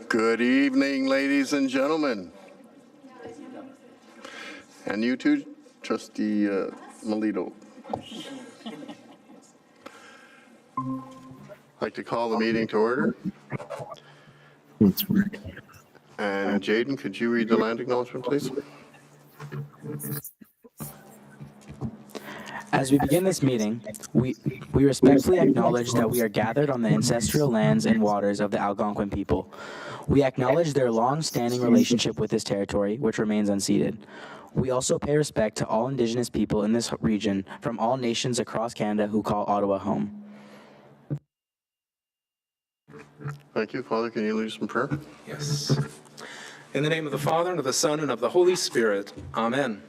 Good evening, ladies and gentlemen. And you too, Trustee Melito. I'd like to call the meeting to order. And Jaden, could you read the land acknowledgement, please? As we begin this meeting, we respectfully acknowledge that we are gathered on the ancestral lands and waters of the Algonquin people. We acknowledge their long-standing relationship with this territory, which remains unceded. We also pay respect to all Indigenous people in this region from all nations across Canada who call Ottawa home. Thank you. Father, can you lead us in prayer? Yes. In the name of the Father, and of the Son, and of the Holy Spirit. Amen.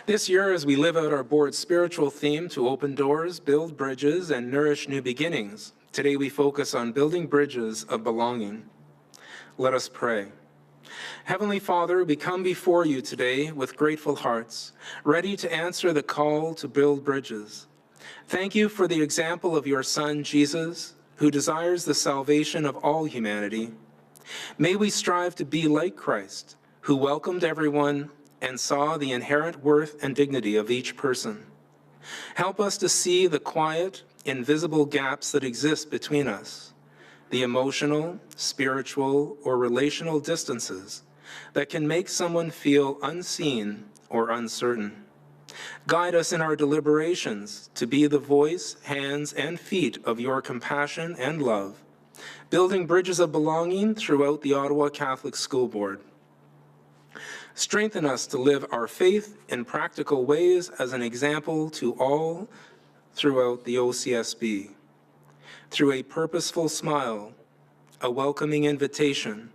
This year, as we live out our board's spiritual theme to open doors, build bridges, and nourish new beginnings, today we focus on building bridges of belonging. Let us pray. Heavenly Father, we come before you today with grateful hearts, ready to answer the call to build bridges. Thank you for the example of your Son, Jesus, who desires the salvation of all humanity. May we strive to be like Christ, who welcomed everyone and saw the inherent worth and dignity of each person. Help us to see the quiet, invisible gaps that exist between us, the emotional, spiritual, or relational distances that can make someone feel unseen or uncertain. Guide us in our deliberations to be the voice, hands, and feet of your compassion and love, building bridges of belonging throughout the Ottawa Catholic School Board. Strengthen us to live our faith in practical ways as an example to all throughout the OCSB. Through a purposeful smile, a welcoming invitation,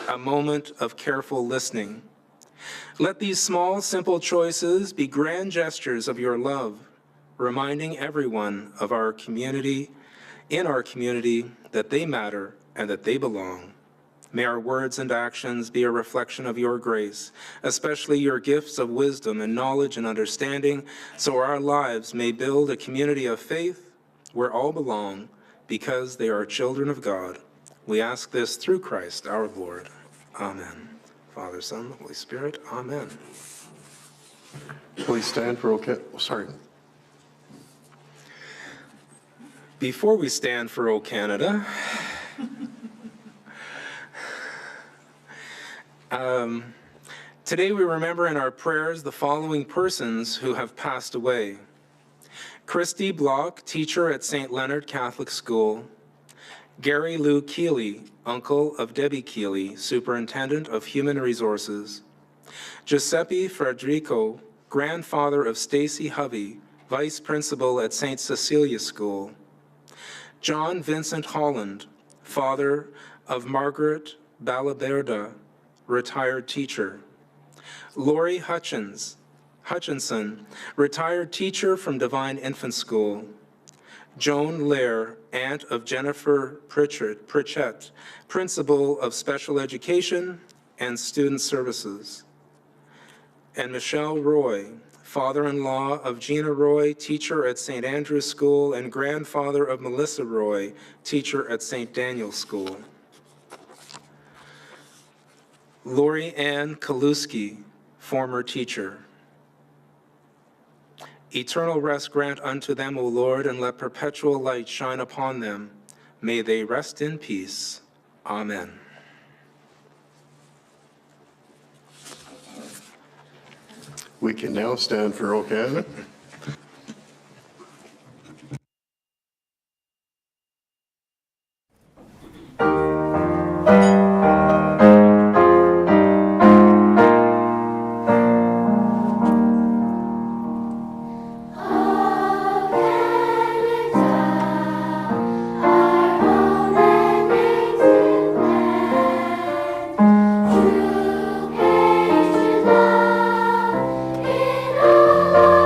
a moment of careful listening. Let these small, simple choices be grand gestures of your love, reminding everyone of our community, in our community, that they matter and that they belong. May our words and actions be a reflection of your grace, especially your gifts of wisdom and knowledge and understanding, so our lives may build a community of faith where all belong because they are children of God. We ask this through Christ our Lord. Amen. Father, Son, Holy Spirit. Amen. Please stand for Before we stand for O Canada, today we remember in our prayers the following persons who have passed away. Christy Block, teacher at St. Leonard Catholic School. Gary Lou Keeley, uncle of Debbie Keeley, superintendent of human resources. Giuseppe Frederico, grandfather of Stacy Hovey, vice principal at St. Cecilia School. John Vincent Holland, father of Margaret Balaberda, retired teacher. Lori Hutchinson, retired teacher from Divine Infant School. Joan Lair, aunt of Jennifer Pritchett, principal of special education and student services. And Michelle Roy, father-in-law of Gina Roy, teacher at St. Andrew's School, and grandfather of Melissa Roy, teacher at St. Daniel's School. Lori Ann Kaluski, former teacher. Eternal rest grant unto them, O Lord, and let perpetual light shine upon them. May they rest in peace. Amen. We can now stand for O Canada.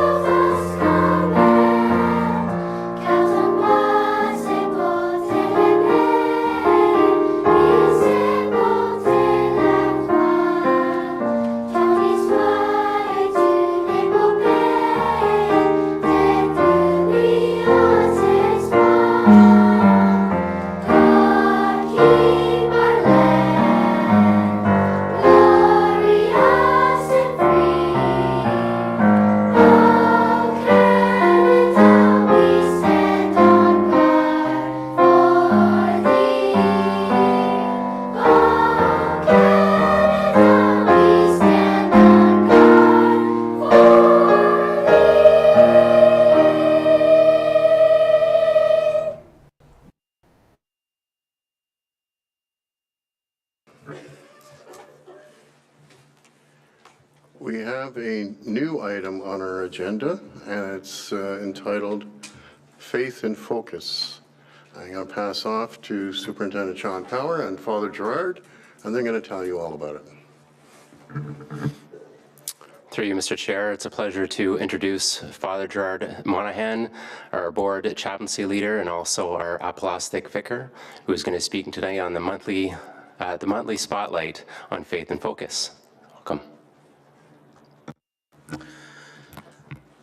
Love in all of we have a new item on our agenda, and it's entitled Faith in Focus. I'm going to pass off to Superintendent Sean Power and Father Gerard, and they're going to tell you all about it. Through you, Mr. Chair, it's a pleasure to introduce Father Gerard Monahan, our board chaplaincy leader and also our apostolic vicar, who is going to speak today on the monthly spotlight on Faith in Focus. Welcome.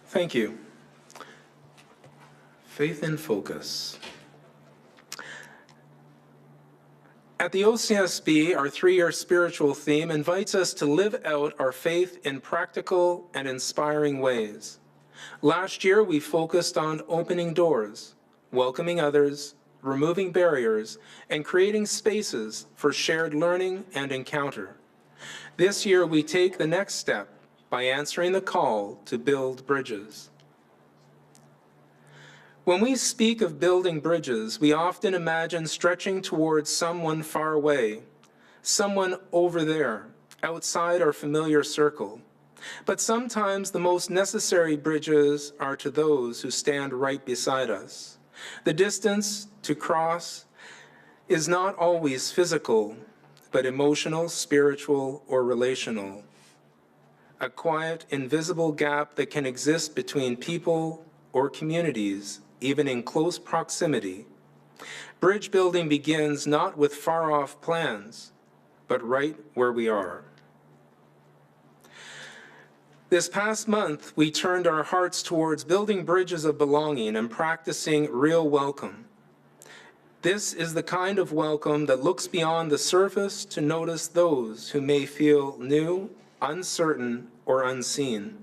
Thank you. Faith in Focus. At the OCSB, our three-year spiritual theme invites us to live out our faith in practical and inspiring ways. Last year, we focused on opening doors, welcoming others, removing barriers, and creating spaces for shared learning and encounter. This year, we take the next step by answering the call to build bridges. When we speak of building bridges, we often imagine stretching towards someone far away, someone over there, outside our familiar circle. But sometimes the most necessary bridges are to those who stand right beside us. The distance to cross is not always physical, but emotional, spiritual, or relational. A quiet, invisible gap that can exist between people or communities, even in close proximity. Bridge building begins not with far-off plans, but right where we are. This past month, we turned our hearts towards building bridges of belonging and practicing real welcome. This is the kind of welcome that looks beyond the surface to notice those who may feel new, uncertain, or unseen.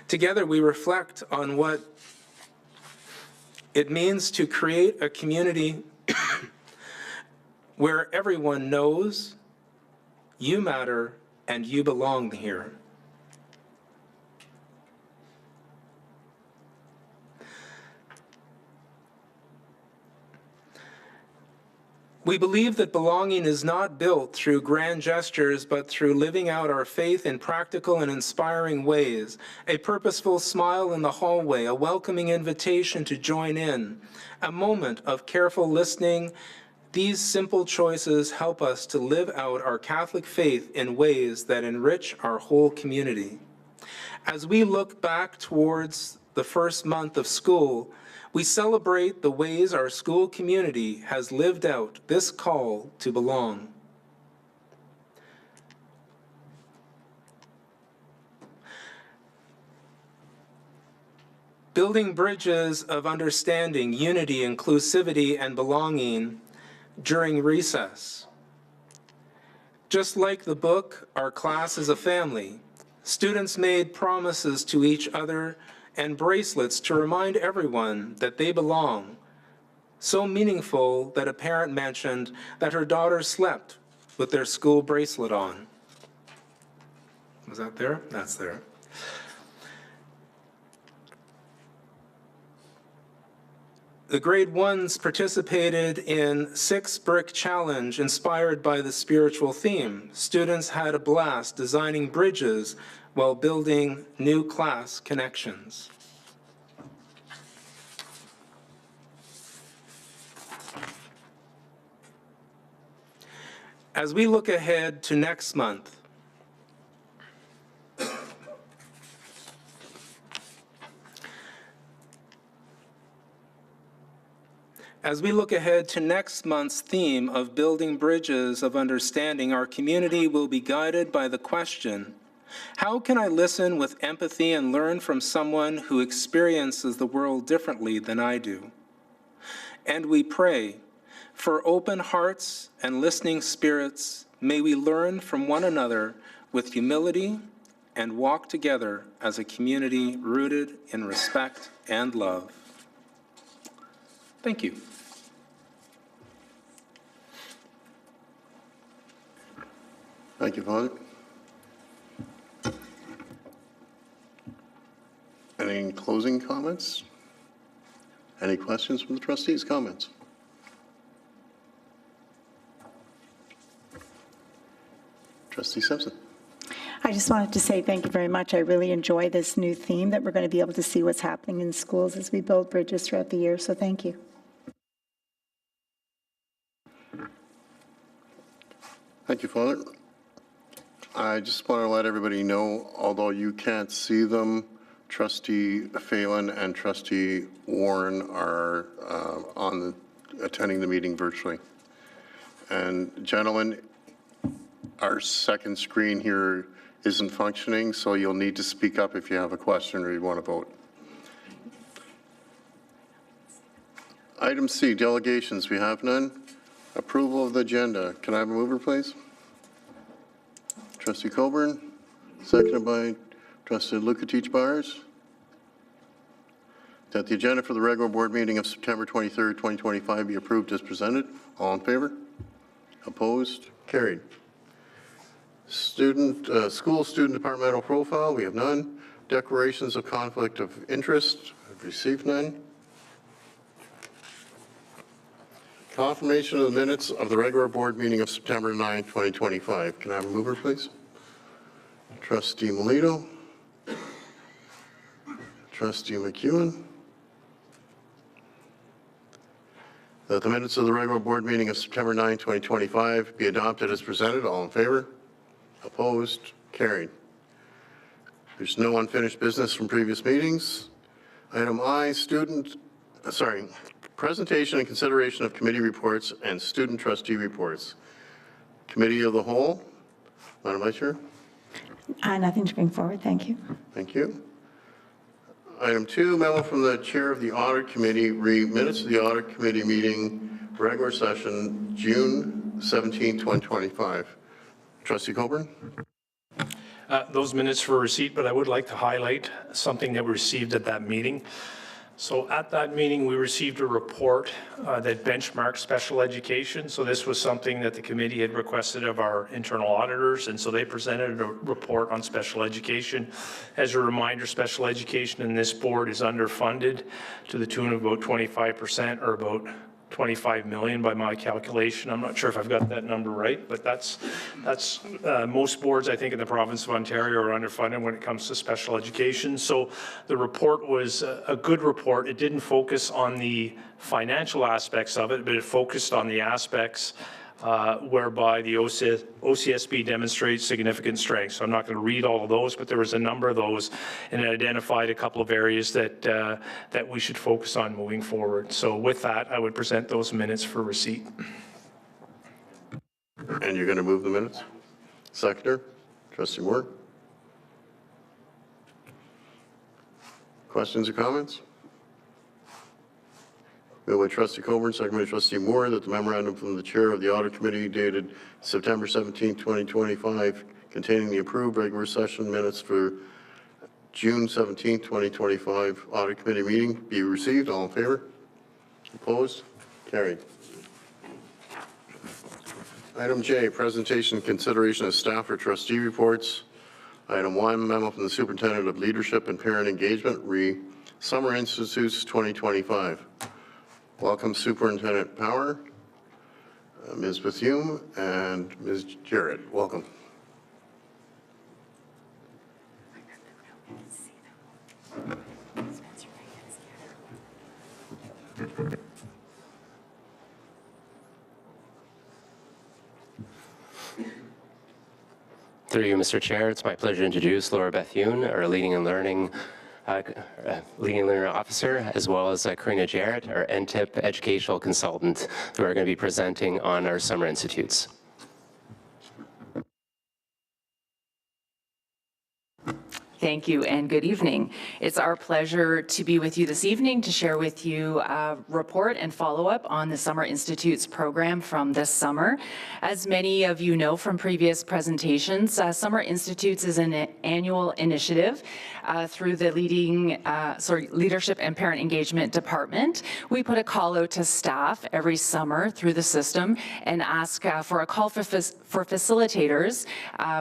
Together, we reflect on what it means to create a community where everyone knows you matter and you belong here. We believe that belonging is not built through grand gestures, but through living out our faith in practical and inspiring ways. A purposeful smile in the hallway, a welcoming invitation to join in, a moment of careful listening. These simple choices help us to live out our Catholic faith in ways that enrich our whole community. As we look back towards the first month of school, we celebrate the ways our school community has lived out this call to belong. Building bridges of understanding, unity, inclusivity, and belonging during recess. Just like the book, our class is a family. Students made promises to each other and bracelets to remind everyone that they belong. So meaningful that a parent mentioned that her daughter slept with their school bracelet on. Was that there? That's there. The grade ones participated in 6 Brick Challenge inspired by the spiritual theme. Students had a blast designing bridges while building new class connections. As we look ahead to next month, month's theme of building bridges of understanding, our community will be guided by the question, how can I listen with empathy and learn from someone who experiences the world differently than I do? And we pray, for open hearts and listening spirits, may we learn from one another with humility and walk together as a community rooted in respect and love. Thank you. Thank you, Father. Any closing comments? Any questions from the trustees' comments? Trustee Simpson. I just wanted to say thank you very much. I really enjoy this new theme that we're going to be able to see what's happening in schools as we build bridges throughout the year, so thank you. Thank you, Father. I just want to let everybody know, although you can't see them, Trustee Phelan and Trustee Warren are attending the meeting virtually. And gentlemen, our second screen here isn't functioning, so you'll need to speak up if you have a question or you want to vote. Item C, delegations. We have none. Approval of the agenda. Can I have a mover, please? Trustee Coburn, seconded by Trustee Lukatich-Bars. That the agenda for the regular board meeting of September 23rd, 2025 be approved as presented. All in favor? Opposed? Carried. School student departmental profile, we have none. Declarations of conflict of interest, I've received none. Confirmation of the minutes of the regular board meeting of September 9th, 2025. Can I have a mover, please? Trustee Melito. Trustee McEwen. That the minutes of the regular board meeting of September 9th, 2025 be adopted as presented. All in favor? Opposed? Carried. There's no unfinished business from previous meetings. Item I, presentation and consideration of committee reports and student trustee reports. Committee of the whole. Madam Vice Chair. Nothing to bring forward, thank you. Thank you. Item 2, memo from the chair of the audit committee, minutes of the audit committee meeting, regular session, June 17, 2025. Trustee Coburn. Those minutes for receipt, but I would like to highlight something that we received at that meeting. So at that meeting, we received a report that benchmarked special education. So this was something that the committee had requested of our internal auditors, and so they presented a report on special education. As a reminder, special education in this board is underfunded to the tune of about 25%, or about 25 million by my calculation. I'm not sure if I've got that number right, but that's most boards, I think, in the province of Ontario are underfunded when it comes to special education. So the report was a good report. It didn't focus on the financial aspects of it, but it focused on the aspects whereby the OCSB demonstrates significant strength. So I'm not going to read all of those, but there was a number of those, and it identified a couple of areas that we should focus on moving forward. So with that, I would present those minutes for receipt. And you're going to move the minutes? Seconder, Trustee Moore. Questions or comments? Moved by Trustee Coburn, second by Trustee Moore, that the memorandum from the chair of the audit committee dated September 17, 2025, containing the approved regular session minutes for June 17, 2025 audit committee meeting be received. All in favor? Opposed? Carried. Item J, presentation and consideration of staff or trustee reports. Item 1, memo from the superintendent of leadership and parent engagement, Summer Institutes 2025. Welcome, Superintendent Power, Ms. Bethune, and Ms. Jarrett. Welcome. Through you, Mr. Chair, it's my pleasure to introduce Laura Bethune, our Leading and Learning Officer, as well as Karina Jarrett, our NTIP Educational Consultant, who are going to be presenting on our Summer Institutes. Thank you and good evening. It's our pleasure to be with you this evening to share with you a report and follow-up on the Summer Institutes program from this summer. As many of you know from previous presentations, Summer Institutes is an annual initiative through the Leadership and Parent Engagement Department. We put a call out to staff every summer through the system and ask for a call for facilitators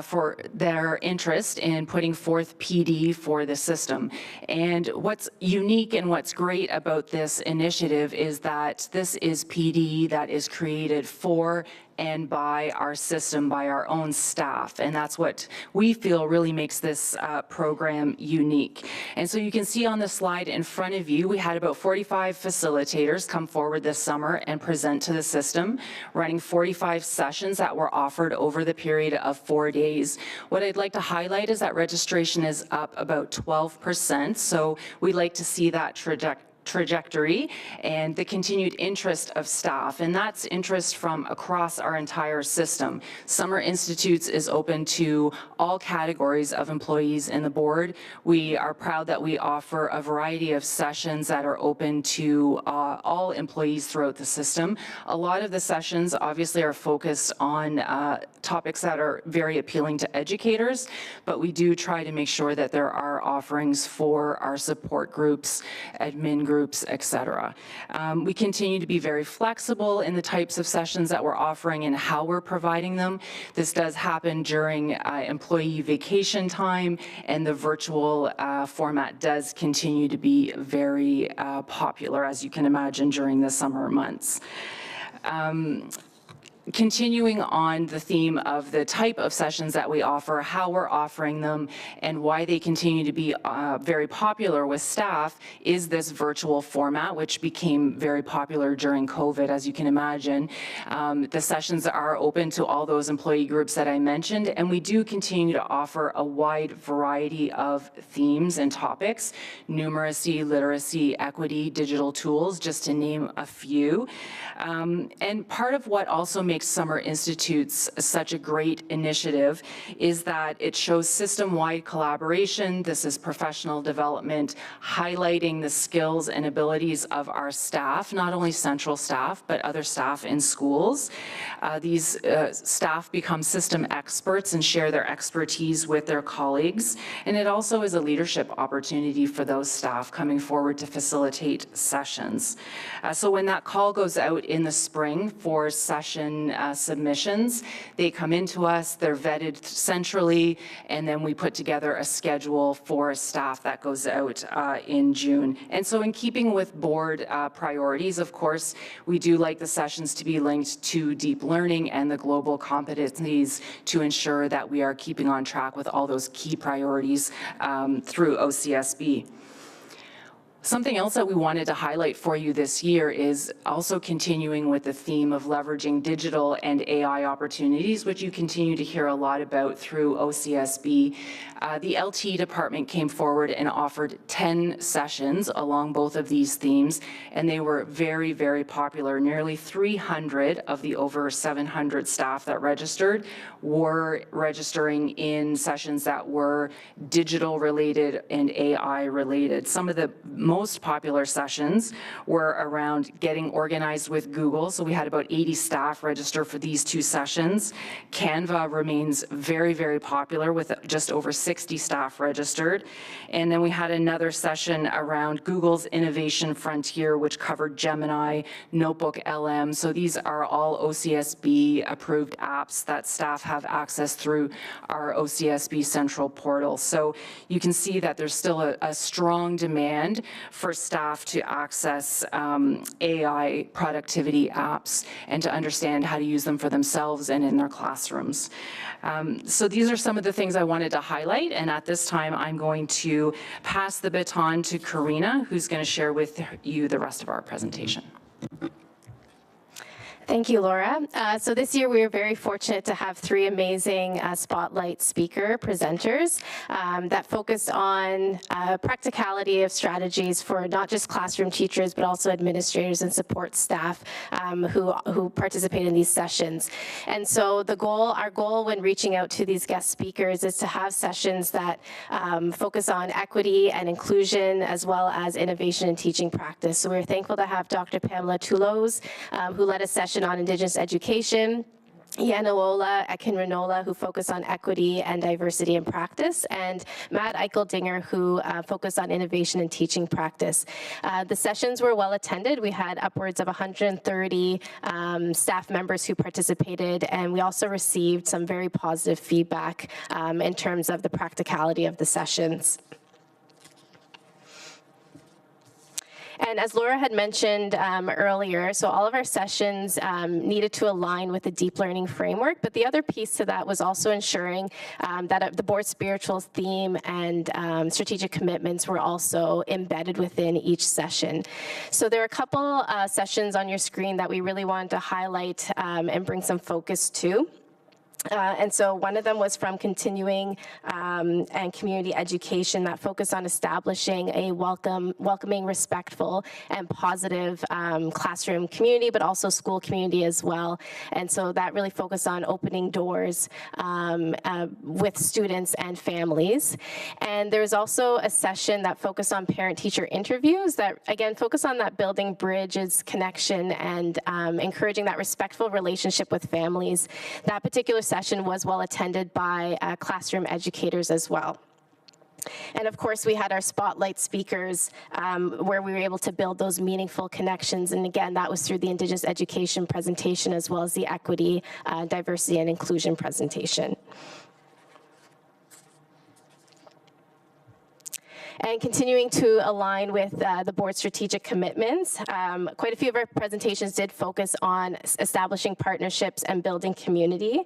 for their interest in putting forth PD for the system. And what's unique and what's great about this initiative is that this is PD that is created for and by our system, by our own staff. And that's what we feel really makes this program unique. And so you can see on the slide in front of you, we had about 45 facilitators come forward this summer and present to the system, running 45 sessions that were offered over the period of 4 days. What I'd like to highlight is that registration is up about 12%. So we like to see that trajectory and the continued interest of staff, and that's interest from across our entire system. Summer Institutes is open to all categories of employees in the board. We are proud that we offer a variety of sessions that are open to all employees throughout the system. A lot of the sessions obviously are focused on topics that are very appealing to educators, but we do try to make sure that there are offerings for our support groups, admin groups, etc. We continue to be very flexible in the types of sessions that we're offering and how we're providing them. This does happen during employee vacation time, and the virtual format does continue to be very popular, as you can imagine, during the summer months. Continuing on the theme of the type of sessions that we offer, how we're offering them, and why they continue to be very popular with staff is this virtual format, which became very popular during COVID, as you can imagine. The sessions are open to all those employee groups that I mentioned, and we do continue to offer a wide variety of themes and topics: numeracy, literacy, equity, digital tools, just to name a few. And part of what also makes Summer Institutes such a great initiative is that it shows system-wide collaboration. This is professional development, highlighting the skills and abilities of our staff, not only central staff, but other staff in schools. These staff become system experts and share their expertise with their colleagues. And it also is a leadership opportunity for those staff coming forward to facilitate sessions. So when that call goes out in the spring for session submissions, they come into us, they're vetted centrally, and then we put together a schedule for staff that goes out in June. And so in keeping with board priorities, of course, we do like the sessions to be linked to deep learning and the global competencies to ensure that we are keeping on track with all those key priorities through OCSB. Something else that we wanted to highlight for you this year is also continuing with the theme of leveraging digital and AI opportunities, which you continue to hear a lot about through OCSB. The LT department came forward and offered 10 sessions along both of these themes, and they were very, very popular. Nearly 300 of the over 700 staff that registered were registering in sessions that were digital related and AI related. Some of the most popular sessions were around getting organized with Google. So we had about 80 staff register for these 2 sessions. Canva remains very, very popular with just over 60 staff registered. And then we had another session around Google's innovation frontier, which covered Gemini, Notebook LM. So these are all OCSB approved apps that staff have access through our OCSB central portal. So you can see that there's still a strong demand for staff to access AI productivity apps and to understand how to use them for themselves and in their classrooms. So these are some of the things I wanted to highlight, and at this time I'm going to pass the baton to Karina, who's going to share with you the rest of our presentation. Thank you, Laura. So this year we were very fortunate to have 3 amazing spotlight speaker presenters that focused on practicality of strategies for not just classroom teachers, but also administrators and support staff who participate in these sessions. And so our goal when reaching out to these guest speakers is to have sessions that focus on equity and inclusion, as well as innovation and teaching practice. So we're thankful to have Dr. Pamela Toulouse, who led a session on Indigenous education, Yanoola Akinranola, who focused on equity and diversity in practice, and Matt Eicheldinger, who focused on innovation and teaching practice. The sessions were well attended. We had upwards of 130 staff members who participated, and we also received some very positive feedback in terms of the practicality of the sessions. And as Laura had mentioned earlier, so all of our sessions needed to align with the deep learning framework, but the other piece to that was also ensuring that the board spirituals theme and strategic commitments were also embedded within each session. So there are a couple sessions on your screen that we really wanted to highlight and bring some focus to. And so one of them was from continuing and community education that focused on establishing a welcoming, respectful, and positive classroom community, but also school community as well. And so that really focused on opening doors with students and families. And there's also a session that focused on parent-teacher interviews that, again, focused on that building bridges, connection, and encouraging that respectful relationship with families. That particular session was well attended by classroom educators as well. And of course, we had our spotlight speakers where we were able to build those meaningful connections. And again, that was through the Indigenous education presentation as well as the equity, diversity, and inclusion presentation. And continuing to align with the board's strategic commitments, quite a few of our presentations did focus on establishing partnerships and building community.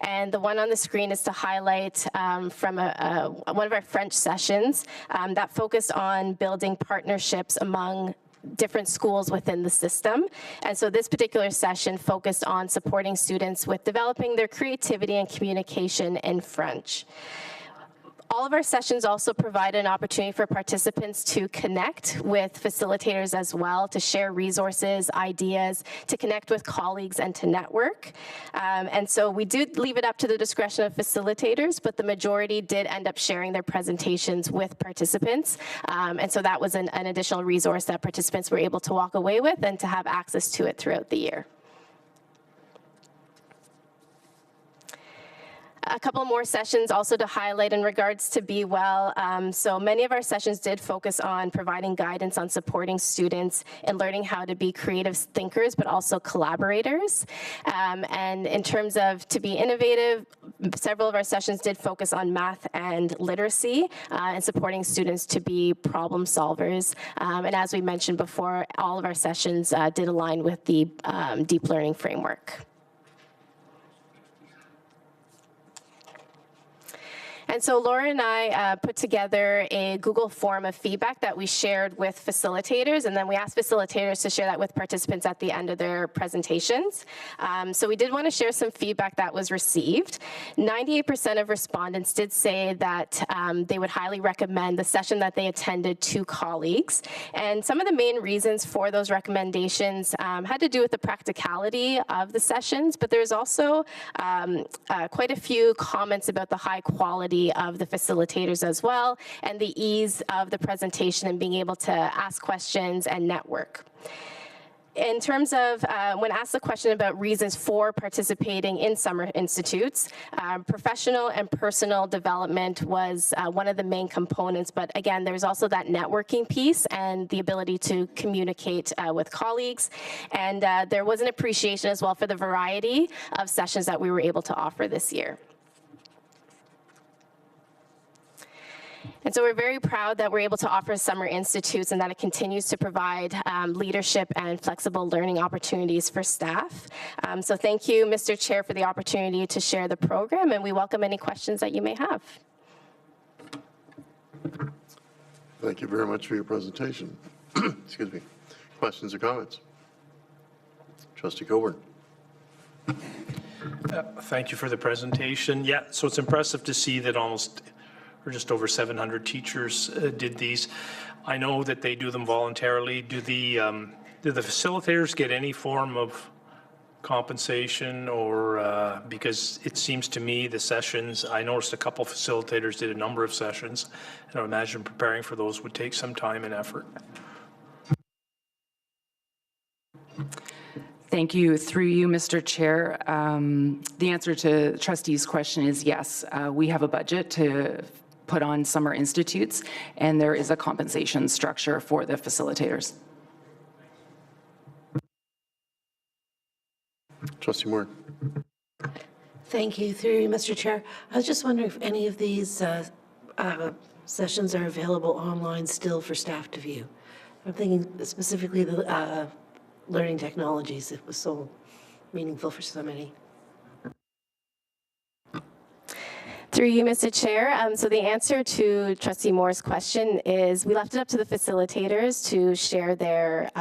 And the one on the screen is to highlight from one of our French sessions that focused on building partnerships among different schools within the system. And so this particular session focused on supporting students with developing their creativity and communication in French. All of our sessions also provide an opportunity for participants to connect with facilitators as well, to share resources, ideas, to connect with colleagues, and to network. And so we did leave it up to the discretion of facilitators, but the majority did end up sharing their presentations with participants. And so that was an additional resource that participants were able to walk away with and to have access to it throughout the year. A couple more sessions also to highlight in regards to Be Well. So many of our sessions did focus on providing guidance on supporting students in learning how to be creative thinkers, but also collaborators. And in terms of to be innovative, several of our sessions did focus on math and literacy and supporting students to be problem solvers. And as we mentioned before, all of our sessions did align with the deep learning framework. And so Laura and I put together a Google form of feedback that we shared with facilitators, and then we asked facilitators to share that with participants at the end of their presentations. So we did want to share some feedback that was received. 98% of respondents did say that they would highly recommend the session that they attended to colleagues. And some of the main reasons for those recommendations had to do with the practicality of the sessions, but there's also quite a few comments about the high quality of the facilitators as well, and the ease of the presentation and being able to ask questions and network. In terms of when asked the question about reasons for participating in summer institutes, professional and personal development was one of the main components, but again, there's also that networking piece and the ability to communicate with colleagues, and there was an appreciation as well for the variety of sessions that we were able to offer this year. And so we're very proud that we're able to offer summer institutes and that it continues to provide leadership and flexible learning opportunities for staff. So thank you, Mr. Chair, for the opportunity to share the program, and we welcome any questions that you may have. Thank you very much for your presentation. Excuse me. Questions or comments? Trustee Coburn. Thank you for the presentation. Yeah, so it's impressive to see that just over 700 teachers did these. I know that they do them voluntarily. Do the facilitators get any form of compensation, or because it seems to me the sessions, I noticed a couple facilitators did a number of sessions, and I imagine preparing for those would take some time and effort. Thank you. Through you, Mr. Chair. The answer to the trustee's question is yes. We have a budget to put on summer institutes, and there is a compensation structure for the facilitators. Trustee Moore. Thank you. Through you, Mr. Chair. I was just wondering if any of these sessions are available online still for staff to view. I'm thinking specifically the learning technologies. It was so meaningful for so many. Through you, Mr. Chair. So the answer to Trustee Moore's question is we left it up to the facilitators to share their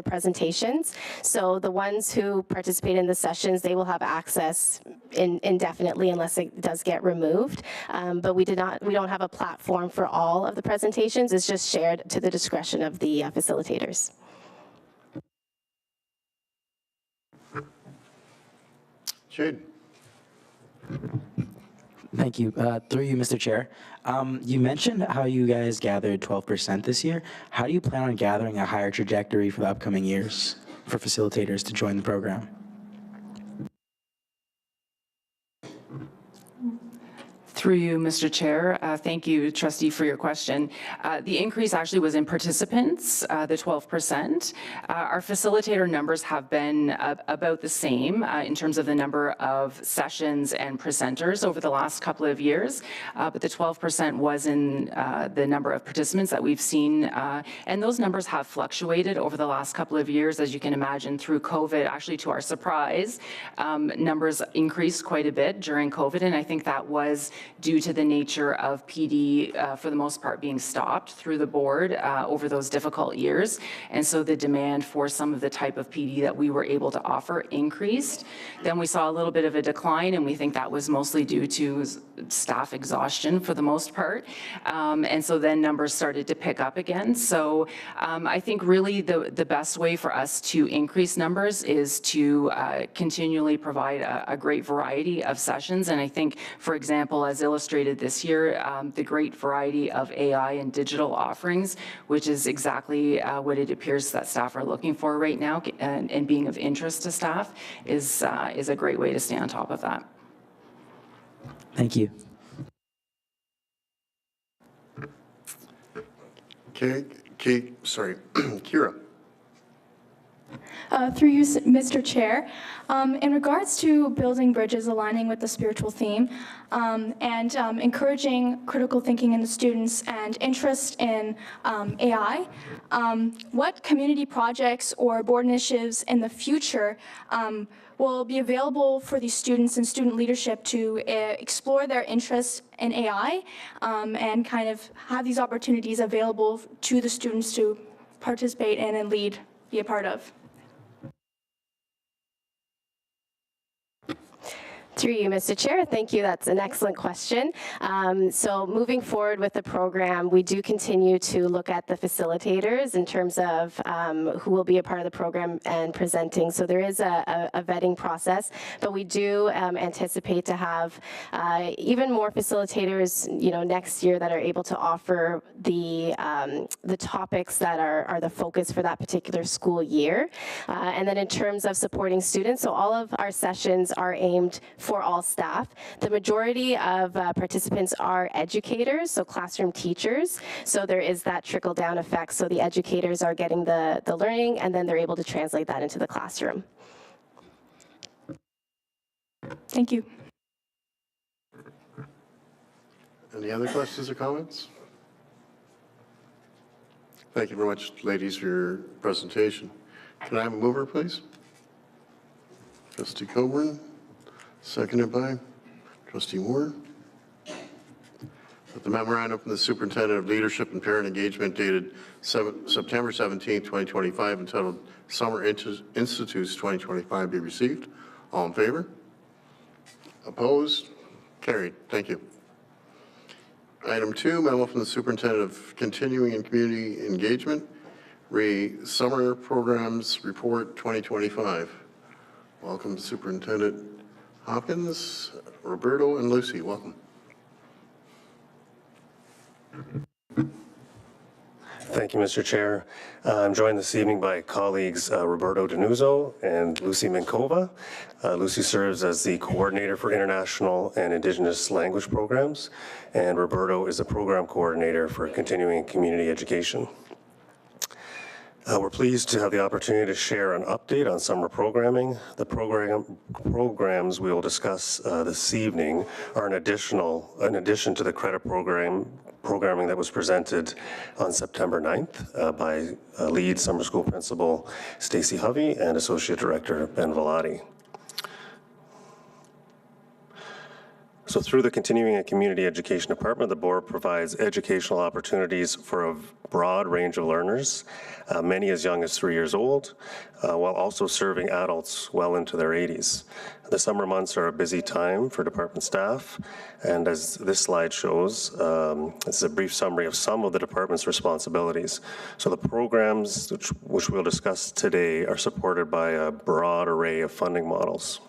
presentations. So the ones who participate in the sessions, they will have access indefinitely unless it does get removed. But we don't have a platform for all of the presentations. It's just shared to the discretion of the facilitators. Jade. Thank you. Through you, Mr. Chair. You mentioned how you guys gathered 12% this year. How do you plan on gathering a higher trajectory for the upcoming years for facilitators to join the program? Through you, Mr. Chair. Thank you, Trustee, for your question. The increase actually was in participants, the 12%. Our facilitator numbers have been about the same in terms of the number of sessions and presenters over the last couple of years, but the 12% was in the number of participants that we've seen, and those numbers have fluctuated over the last couple of years. As you can imagine, through COVID, actually to our surprise, numbers increased quite a bit during COVID, and I think that was due to the nature of PD, for the most part, being stopped through the board over those difficult years. And so the demand for some of the type of PD that we were able to offer increased. Then we saw a little bit of a decline, and we think that was mostly due to staff exhaustion for the most part. And so then numbers started to pick up again. So I think really the best way for us to increase numbers is to continually provide a great variety of sessions. And I think, for example, as illustrated this year, the great variety of AI and digital offerings, which is exactly what it appears that staff are looking for right now, and being of interest to staff, is a great way to stay on top of that. Thank you. Kira. Through you, Mr. Chair. In regards to building bridges aligning with the spiritual theme and encouraging critical thinking in the students and interest in AI, what community projects or board initiatives in the future will be available for these students and student leadership to explore their interest in AI and kind of have these opportunities available to the students to participate in and be a part of? Through you, Mr. Chair. Thank you. That's an excellent question. So moving forward with the program, we do continue to look at the facilitators in terms of who will be a part of the program and presenting. So there is a vetting process, but we do anticipate to have even more facilitators, next year that are able to offer the topics that are the focus for that particular school year. And then in terms of supporting students, so all of our sessions are aimed for all staff. The majority of participants are educators, so classroom teachers. So there is that trickle-down effect. So the educators are getting the learning, and then they're able to translate that into the classroom. Thank you. Any other questions or comments? Thank you very much, ladies, for your presentation. Can I have a mover, please? Trustee Coburn. Seconded by Trustee Moore. That the memorandum from the Superintendent of Leadership and Parent Engagement dated September 17, 2025, entitled Summer Institutes 2025 be received. All in favor? Opposed? Carried. Thank you. Item 2, memo from the Superintendent of Continuing and Community Engagement, Summer Programs Report 2025. Welcome, Superintendent Hopkins, Roberto, and Lucy. Welcome. Thank you, Mr. Chair. I'm joined this evening by colleagues Roberto Denuzzo and Lucy Minkova. Lucy serves as the coordinator for international and Indigenous language programs, and Roberto is the program coordinator for continuing community education. We're pleased to have the opportunity to share an update on summer programming. The programs we will discuss this evening are in addition to the credit programming that was presented on September 9th by lead summer school principal Stacey Hovey and Associate Director Ben Velati. So through the Continuing and Community Education Department, the board provides educational opportunities for a broad range of learners, many as young as 3 years old, while also serving adults well into their 80s. The summer months are a busy time for department staff, and as this slide shows, this is a brief summary of some of the department's responsibilities. So the programs which we'll discuss today are supported by a broad array of funding models.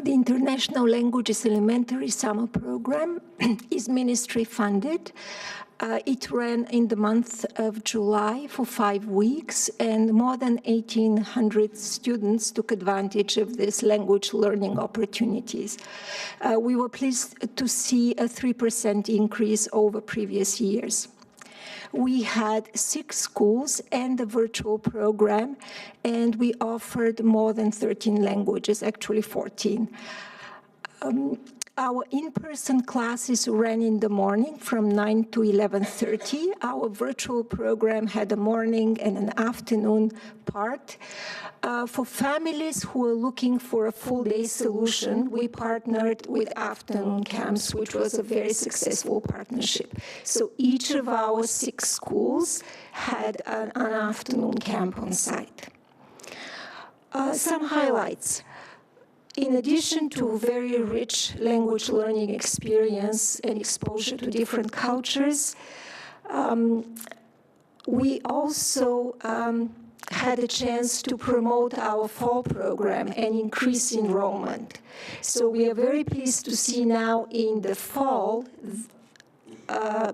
The International Languages Elementary Summer Program is ministry funded. It ran in the month of July for 5 weeks, and more than 1,800 students took advantage of these language learning opportunities. We were pleased to see a 3% increase over previous years. We had 6 schools and a virtual program, and we offered more than 13 languages, actually 14. Our in-person classes ran in the morning from 9 to 11:30. Our virtual program had a morning and an afternoon part. For families who are looking for a full-day solution, we partnered with afternoon camps, which was a very successful partnership. So each of our 6 schools had an afternoon camp on site. Some highlights. In addition to very rich language learning experience and exposure to different cultures, we also had a chance to promote our fall program and increase enrollment. So we are very pleased to see now in the fall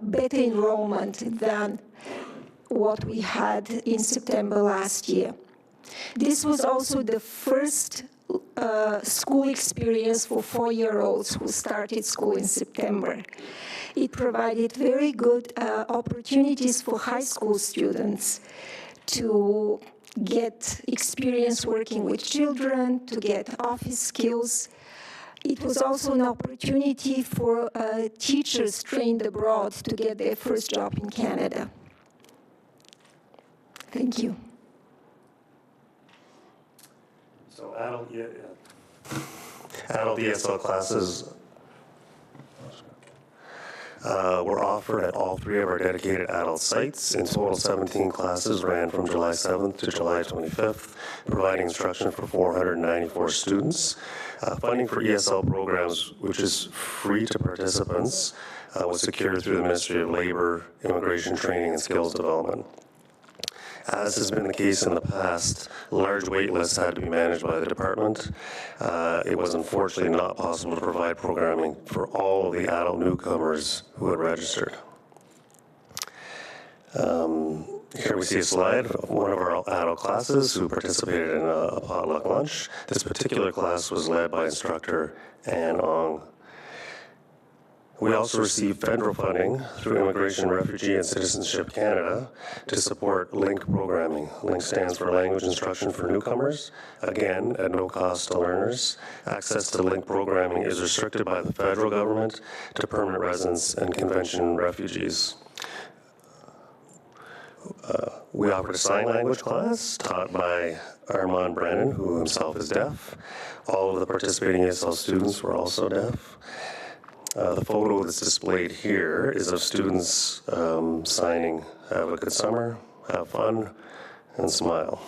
better enrollment than what we had in September last year. This was also the first school experience for 4-year-olds who started school in September. It provided very good opportunities for high school students to get experience working with children, to get office skills. It was also an opportunity for teachers trained abroad to get their first job in Canada. Thank you. So adult ESL classes were offered at all 3 of our dedicated adult sites. In total, 17 classes ran from July 7th to July 25th, providing instruction for 494 students. Funding for ESL programs, which is free to participants, was secured through the Ministry of Labor, Immigration Training, and Skills Development. As has been the case in the past, large wait lists had to be managed by the department. It was unfortunately not possible to provide programming for all of the adult newcomers who had registered. Here we see a slide of one of our adult classes who participated in a potluck lunch. This particular class was led by instructor Ann Ong. We also received federal funding through Immigration, Refugee, and Citizenship Canada to support LINK programming. LINK stands for Language Instruction for Newcomers, again, at no cost to learners. Access to LINK programming is restricted by the federal government to permanent residents and convention refugees. We offered a sign language class taught by Armand Brennan, who himself is deaf. All of the participating ESL students were also deaf. The photo that's displayed here is of students signing, "Have a good summer, have fun, and smile."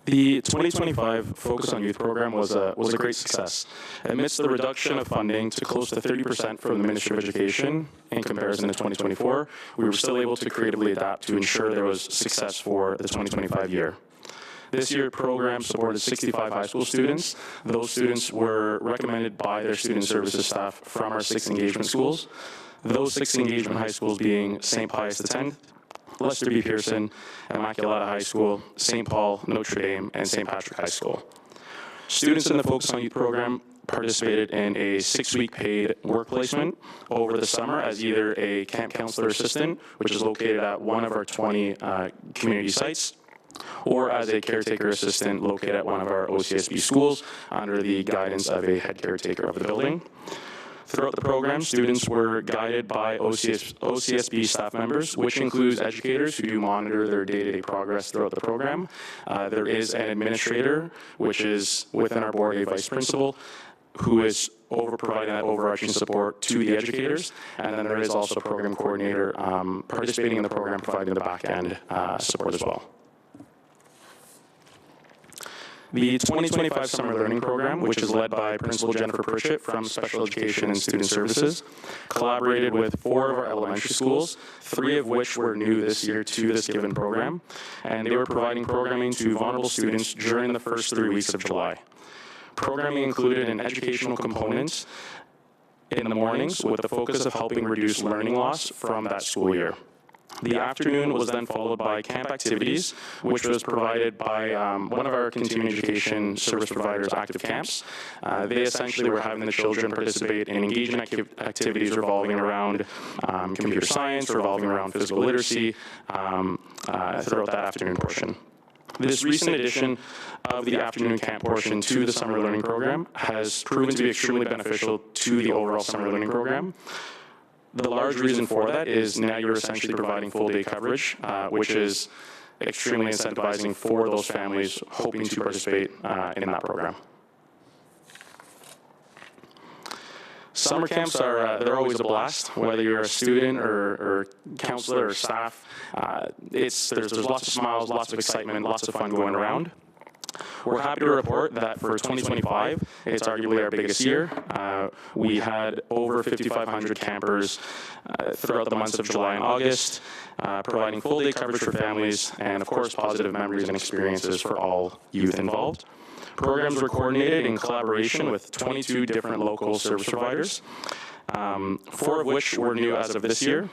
The 2025 Focus on Youth program was a great success. Amidst the reduction of funding to close to 30% from the Ministry of Education in comparison to 2024, we were still able to creatively adapt to ensure there was success for the 2025 year. This year, program supported 65 high school students. Those students were recommended by their student services staff from our 6 engagement schools. Those 6 engagement high schools being St. Pius X, Lester B. Pearson, Immaculata High School, St. Paul, Notre Dame, and St. Patrick High School. Students in the Focus on Youth program participated in a 6-week paid work placement over the summer as either a camp counselor assistant, which is located at one of our 20 community sites, or as a caretaker assistant located at one of our OCSB schools under the guidance of a head caretaker of the building. Throughout the program, students were guided by OCSB staff members, which includes educators who do monitor their day-to-day progress throughout the program. There is an administrator, which is within our board a vice principal, who is providing that overarching support to the educators. And then there is also a program coordinator participating in the program, providing the back-end support as well. The 2025 Summer Learning Program, which is led by Principal Jennifer Pritchett from Special Education and Student Services, collaborated with 4 of our elementary schools, 3 of which were new this year to this given program, and they were providing programming to vulnerable students during the first 3 weeks of July. Programming included an educational component in the mornings with the focus of helping reduce learning loss from that school year. The afternoon was then followed by camp activities, which was provided by one of our continuing education service providers, Active Camps. They essentially were having the children participate in engaging activities revolving around computer science, revolving around physical literacy throughout that afternoon portion. This recent addition of the afternoon camp portion to the summer learning program has proven to be extremely beneficial to the overall summer learning program. The large reason for that is now you're essentially providing full day coverage, which is extremely incentivizing for those families hoping to participate in that program. Summer camps they're always a blast, whether you're a student or counselor or staff. There's lots of smiles, lots of excitement, lots of fun going around. We're happy to report that for 2025, it's arguably our biggest year. We had over 5,500 campers throughout the months of July and August, providing full day coverage for families and, of course, positive memories and experiences for all youth involved. Programs were coordinated in collaboration with 22 different local service providers, 4 of which were new as of this year,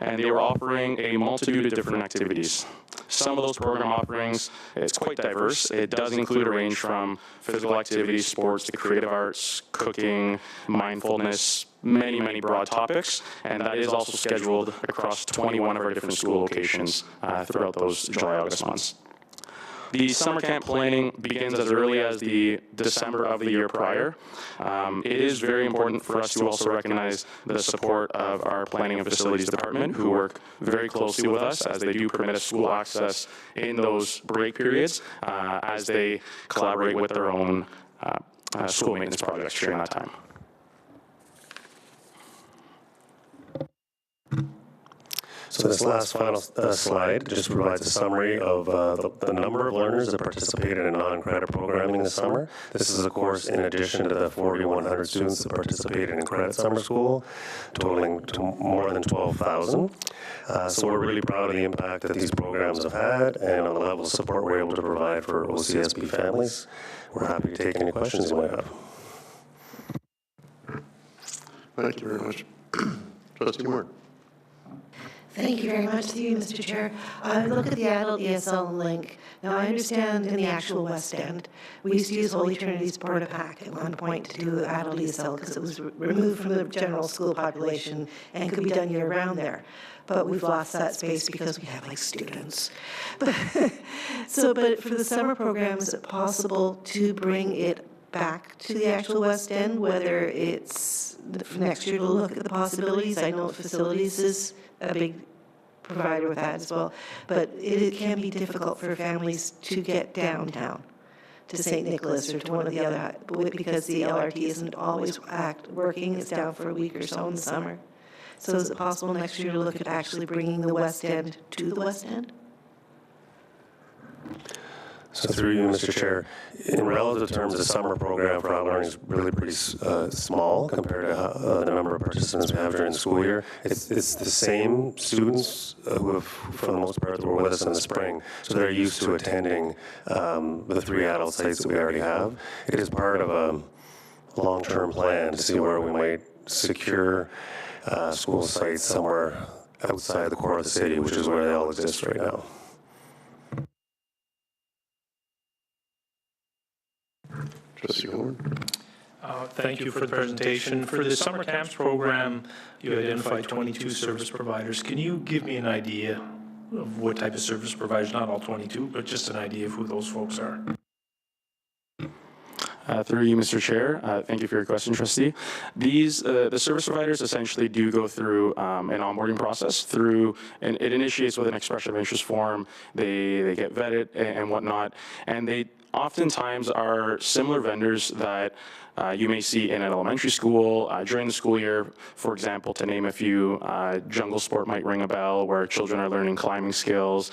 and they were offering a multitude of different activities. Some of those program offerings, it's quite diverse. It does include a range from physical activities, sports, to creative arts, cooking, mindfulness, many broad topics, and that is also scheduled across 21 of our different school locations throughout those July-August months. The summer camp planning begins as early as the December of the year prior. It is very important for us to also recognize the support of our planning and facilities department, who work very closely with us as they do permit us school access in those break periods as they collaborate with their own school maintenance projects during that time. So this last final slide just provides a summary of the number of learners that participated in non-credit programming this summer. This is, of course, in addition to the 4,100 students that participated in credit summer school, totaling to more than 12,000. So we're really proud of the impact that these programs have had and on the level of support we're able to provide for OCSB families. We're happy to take any questions you might have. Thank you very much. Trustee Moore. Thank you very much to you, Mr. Chair. Look at the adult ESL link. Now, I understand in the actual West End, we used to use Holy Trinity's Porta Pack at one point to do adult ESL because it was removed from the general school population and could be done year-round there. But we've lost that space because we have, like, students. But for the summer program, is it possible to bring it back to the actual West End, whether it's next year to look at the possibilities? I know facilities is a big provider with that as well, but it can be difficult for families to get downtown to St. Nicholas or to one of the other, because the LRT isn't always working. It's down for a week or so in the summer. So is it possible next year to look at actually bringing the West End to the West End? So through you, Mr. Chair, in relative terms, the summer program for Out Learning is really pretty small compared to the number of participants we have during the school year. It's the same students who have, for the most part, were with us in the spring, so they're used to attending the 3 adult sites that we already have. It is part of a long-term plan to see where we might secure school sites somewhere outside the core of the city, which is where they all exist right now. Trustee Horn. Thank you for the presentation. For the summer camps program, you identified 22 service providers. Can you give me an idea of what type of service providers, not all 22, but just an idea of who those folks are? Through you, Mr. Chair, thank you for your question, Trustee. These, the service providers essentially do go through an onboarding process and it initiates with an expression of interest form. They get vetted and whatnot, and they oftentimes are similar vendors that you may see in an elementary school during the school year. For example, to name a few, jungle sport might ring a bell where children are learning climbing skills.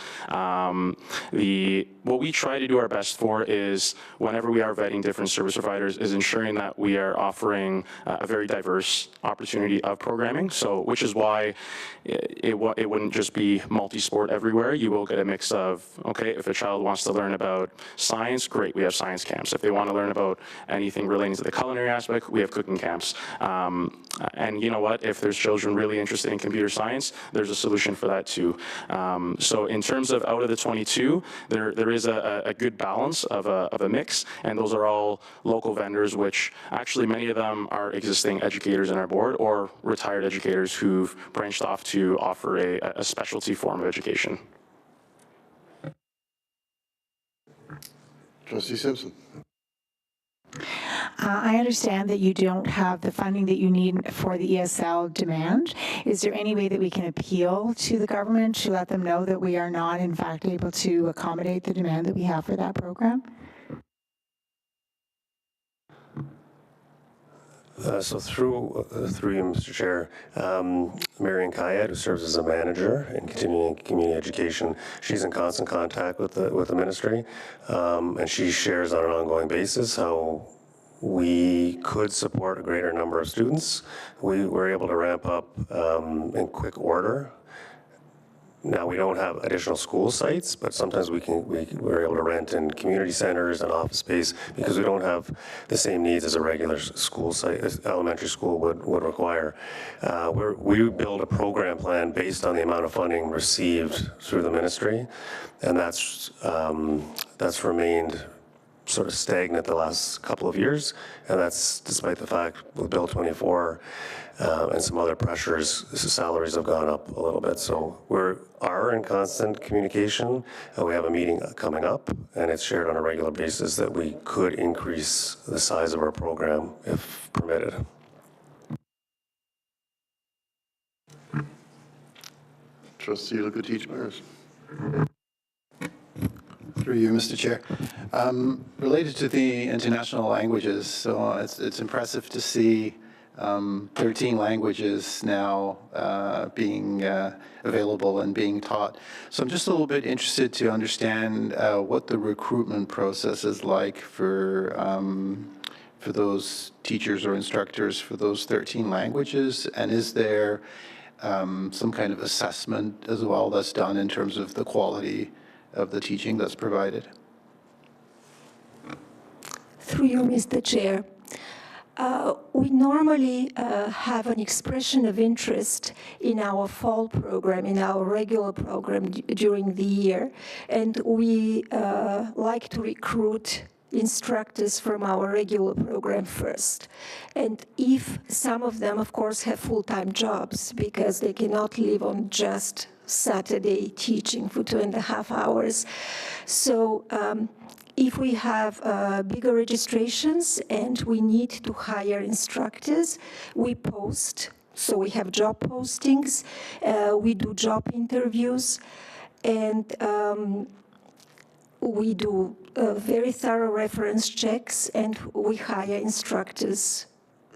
What we try to do our best for is whenever we are vetting different service providers is ensuring that we are offering a very diverse opportunity of programming. So, which is why it wouldn't just be multi-sport everywhere. You will get a mix of, okay, if a child wants to learn about science, great, we have science camps. If they want to learn about anything relating to the culinary aspect, we have cooking camps. And you know what, if there's children really interested in computer science, there's a solution for that too. So in terms of out of the 22, there is a good balance of a mix, and those are all local vendors, which actually many of them are existing educators in our board or retired educators who've branched off to offer a specialty form of education. Trustee Simpson. I understand that you don't have the funding that you need for the ESL demand. Is there any way that we can appeal to the government to let them know that we are not, in fact, able to accommodate the demand that we have for that program? So through you, Mr. Chair, Marian Kayed, who serves as a manager in continuing community education, she's in constant contact with the ministry, and she shares on an ongoing basis how we could support a greater number of students. We were able to ramp up in quick order. Now, we don't have additional school sites, but sometimes we're able to rent in community centers and office space because we don't have the same needs as a regular school site, as elementary school would require. We build a program plan based on the amount of funding received through the ministry, and that's remained sort of stagnant the last couple of years, and that's despite the fact with Bill 24 and some other pressures, the salaries have gone up a little bit. So we are in constant communication. We have a meeting coming up, and it's shared on a regular basis that we could increase the size of our program if permitted. Trustee Lukatich-Maris. Through you, Mr. Chair. Related to the international languages, so it's impressive to see 13 languages now being available and being taught. So I'm just a little bit interested to understand what the recruitment process is like for those teachers or instructors for those 13 languages, and is there some kind of assessment as well that's done in terms of the quality of the teaching that's provided? Through you, Mr. Chair. We normally have an expression of interest in our fall program, in our regular program during the year, and we like to recruit instructors from our regular program first. And if some of them, of course, have full-time jobs because they cannot live on just Saturday teaching for 2.5 hours. So if we have bigger registrations and we need to hire instructors, we post. So we have job postings, we do job interviews, and we do very thorough reference checks, and we hire instructors.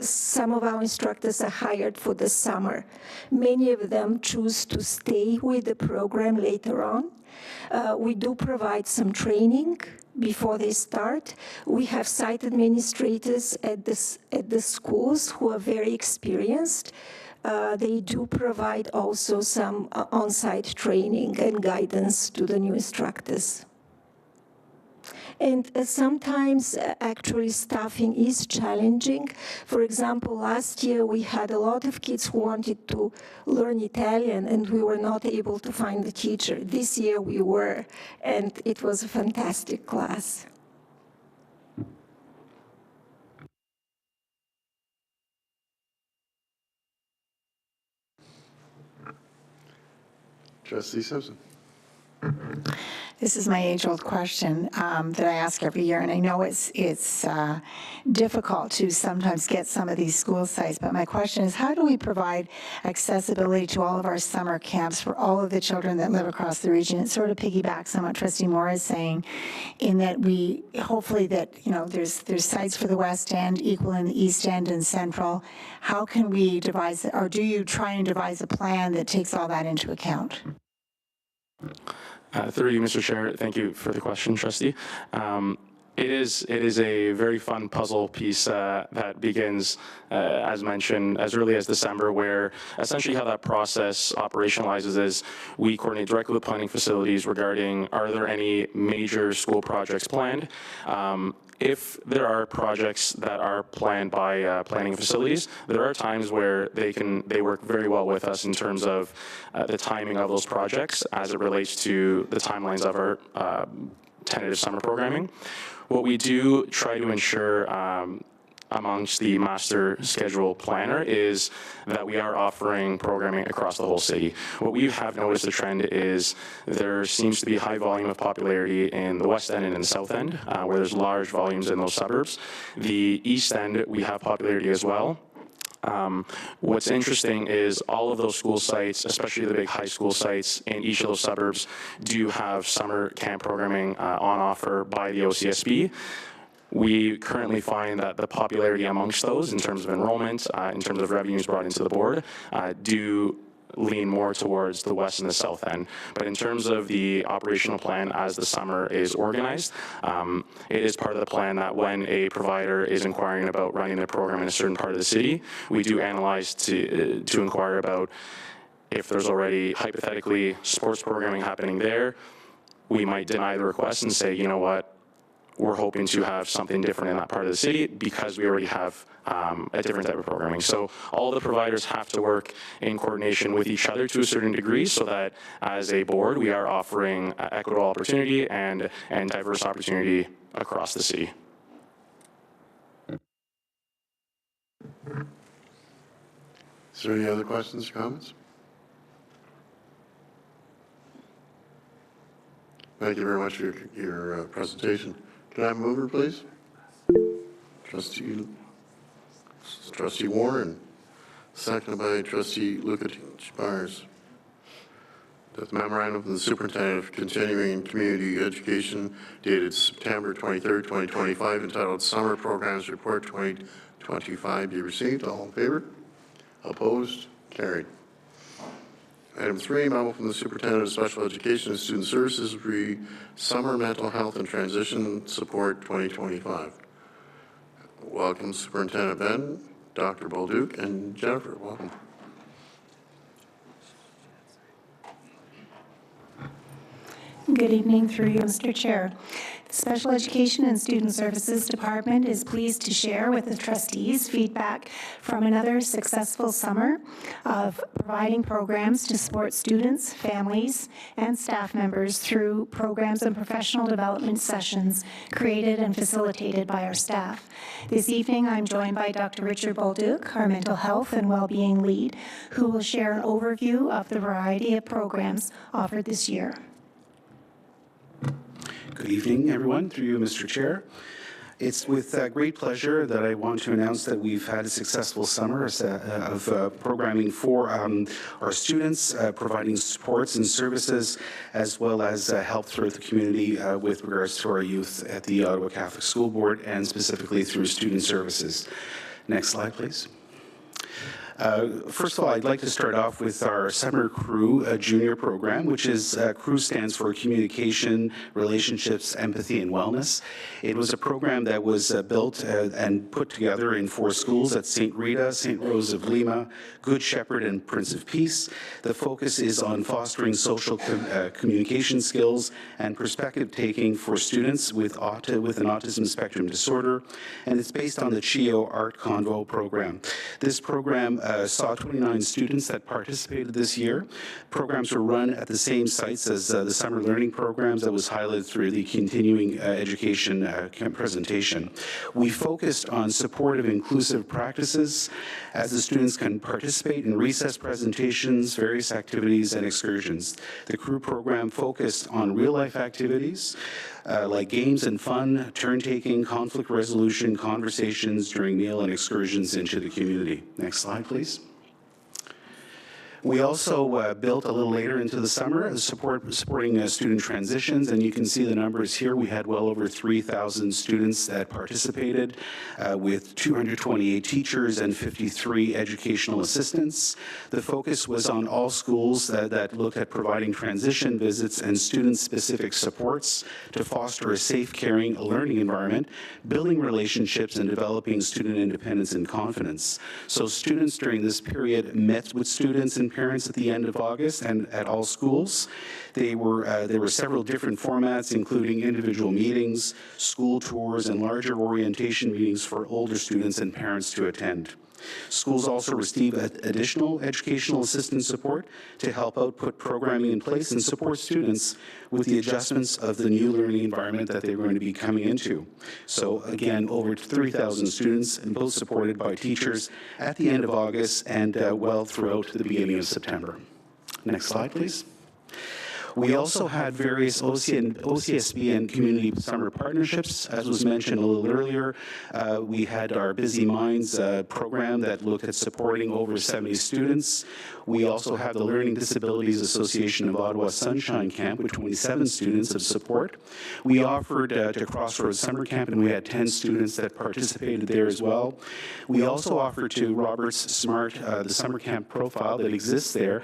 Some of our instructors are hired for the summer. Many of them choose to stay with the program later on. We do provide some training before they start. We have site administrators at the schools who are very experienced. They do provide also some on-site training and guidance to the new instructors. And sometimes actually staffing is challenging. For example, last year we had a lot of kids who wanted to learn Italian and we were not able to find the teacher. This year we were, and it was a fantastic class. Trustee Simpson. This is my age-old question that I ask every year, and I know it's difficult to sometimes get some of these school sites, but my question is, how do we provide accessibility to all of our summer camps for all of the children that live across the region? It sort of piggybacks on what Trustee Moore is saying, in that we, hopefully that, there's sites for the West End, equal in the East End and Central. How can we devise, or do you try and devise a plan that takes all that into account? Through you, Mr. Chair, thank you for the question, Trustee. It is a very fun puzzle piece that begins, as mentioned, as early as December, where essentially how that process operationalizes is we coordinate directly with planning facilities regarding, are there any major school projects planned? If there are projects that are planned by planning facilities, there are times where they work very well with us in terms of the timing of those projects as it relates to the timelines of our tentative summer programming. What we do try to ensure amongst the master schedule planner is that we are offering programming across the whole city. What we have noticed the trend is there seems to be high volume of popularity in the West End and in the South End, where there's large volumes in those suburbs. The East End, we have popularity as well. What's interesting is all of those school sites, especially the big high school sites in each of those suburbs, do have summer camp programming on offer by the OCSB. We currently find that the popularity amongst those in terms of enrollment, in terms of revenues brought into the board, do lean more towards the West and the South End. But in terms of the operational plan as the summer is organized, it is part of the plan that when a provider is inquiring about running their program in a certain part of the city, we do analyze to inquire about if there's already hypothetically sports programming happening there. We might deny the request and say, you know what, we're hoping to have something different in that part of the city because we already have a different type of programming. So all the providers have to work in coordination with each other to a certain degree so that as a board, we are offering equitable opportunity and diverse opportunity across the city. Is there any other questions or comments? Thank you very much for your presentation. Can I have a mover, please? Trustee Warren, seconded by Trustee Lukach-Bars. That the memorandum from the Superintendent of Continuing Community Education dated September 23rd, 2025, entitled Summer Programs Report 2025 be received. All in favor? Opposed? Carried. Item 3, memo from the Superintendent of Special Education and Student Services, Summer Mental Health and Transition Support 2025. Welcome, Superintendent Ben, Dr. Bolduc, and Jennifer. Welcome. Good evening, through you, Mr. Chair. The Special Education and Student Services Department is pleased to share with the trustees feedback from another successful summer of providing programs to support students, families, and staff members through programs and professional development sessions created and facilitated by our staff. This evening, I'm joined by Dr. Richard Bolduc, our Mental Health and Wellbeing Lead, who will share an overview of the variety of programs offered this year. Good evening, everyone, through you, Mr. Chair. It's with great pleasure that I want to announce that we've had a successful summer of programming for our students, providing supports and services, as well as help throughout the community with regards to our youth at the Ottawa Catholic School Board, and specifically through student services. Next slide, please. First of all, I'd like to start off with our Summer Crew Junior program, which is CREW stands for Communication, Relationships, Empathy, and Wellness. It was a program that was built and put together in 4 schools at St. Rita, St. Rose of Lima, Good Shepherd, and Prince of Peace. The focus is on fostering social communication skills and perspective taking for students with an autism spectrum disorder, and it's based on the CHIO Art Convo program. This program saw 29 students that participated this year. Programs were run at the same sites as the summer learning programs that was highlighted through the continuing education presentation. We focused on supportive, inclusive practices as the students can participate in recess presentations, various activities, and excursions. The crew program focused on real-life activities like games and fun, turn-taking, conflict resolution, conversations during meal, and excursions into the community. Next slide, please. We also built a little later into the summer supporting student transitions, and you can see the numbers here. We had well over 3,000 students that participated with 228 teachers and 53 educational assistants. The focus was on all schools that looked at providing transition visits and student-specific supports to foster a safe, caring learning environment, building relationships, and developing student independence and confidence. So students during this period met with students and parents at the end of August and at all schools. There were several different formats, including individual meetings, school tours, and larger orientation meetings for older students and parents to attend. Schools also receive additional educational assistance support to help out put programming in place and support students with the adjustments of the new learning environment that they're going to be coming into. So again, over 3,000 students, and both supported by teachers at the end of August and well throughout the beginning of September. Next slide, please. We also had various OCSB and community summer partnerships. As was mentioned a little earlier, we had our Busy Minds program that looked at supporting over 70 students. We also have the Learning Disabilities Association of Ottawa Sunshine Camp with 27 students of support. We offered to Crossroads Summer Camp, and we had 10 students that participated there as well. We also offered to Roberts Smart the summer camp profile that exists there.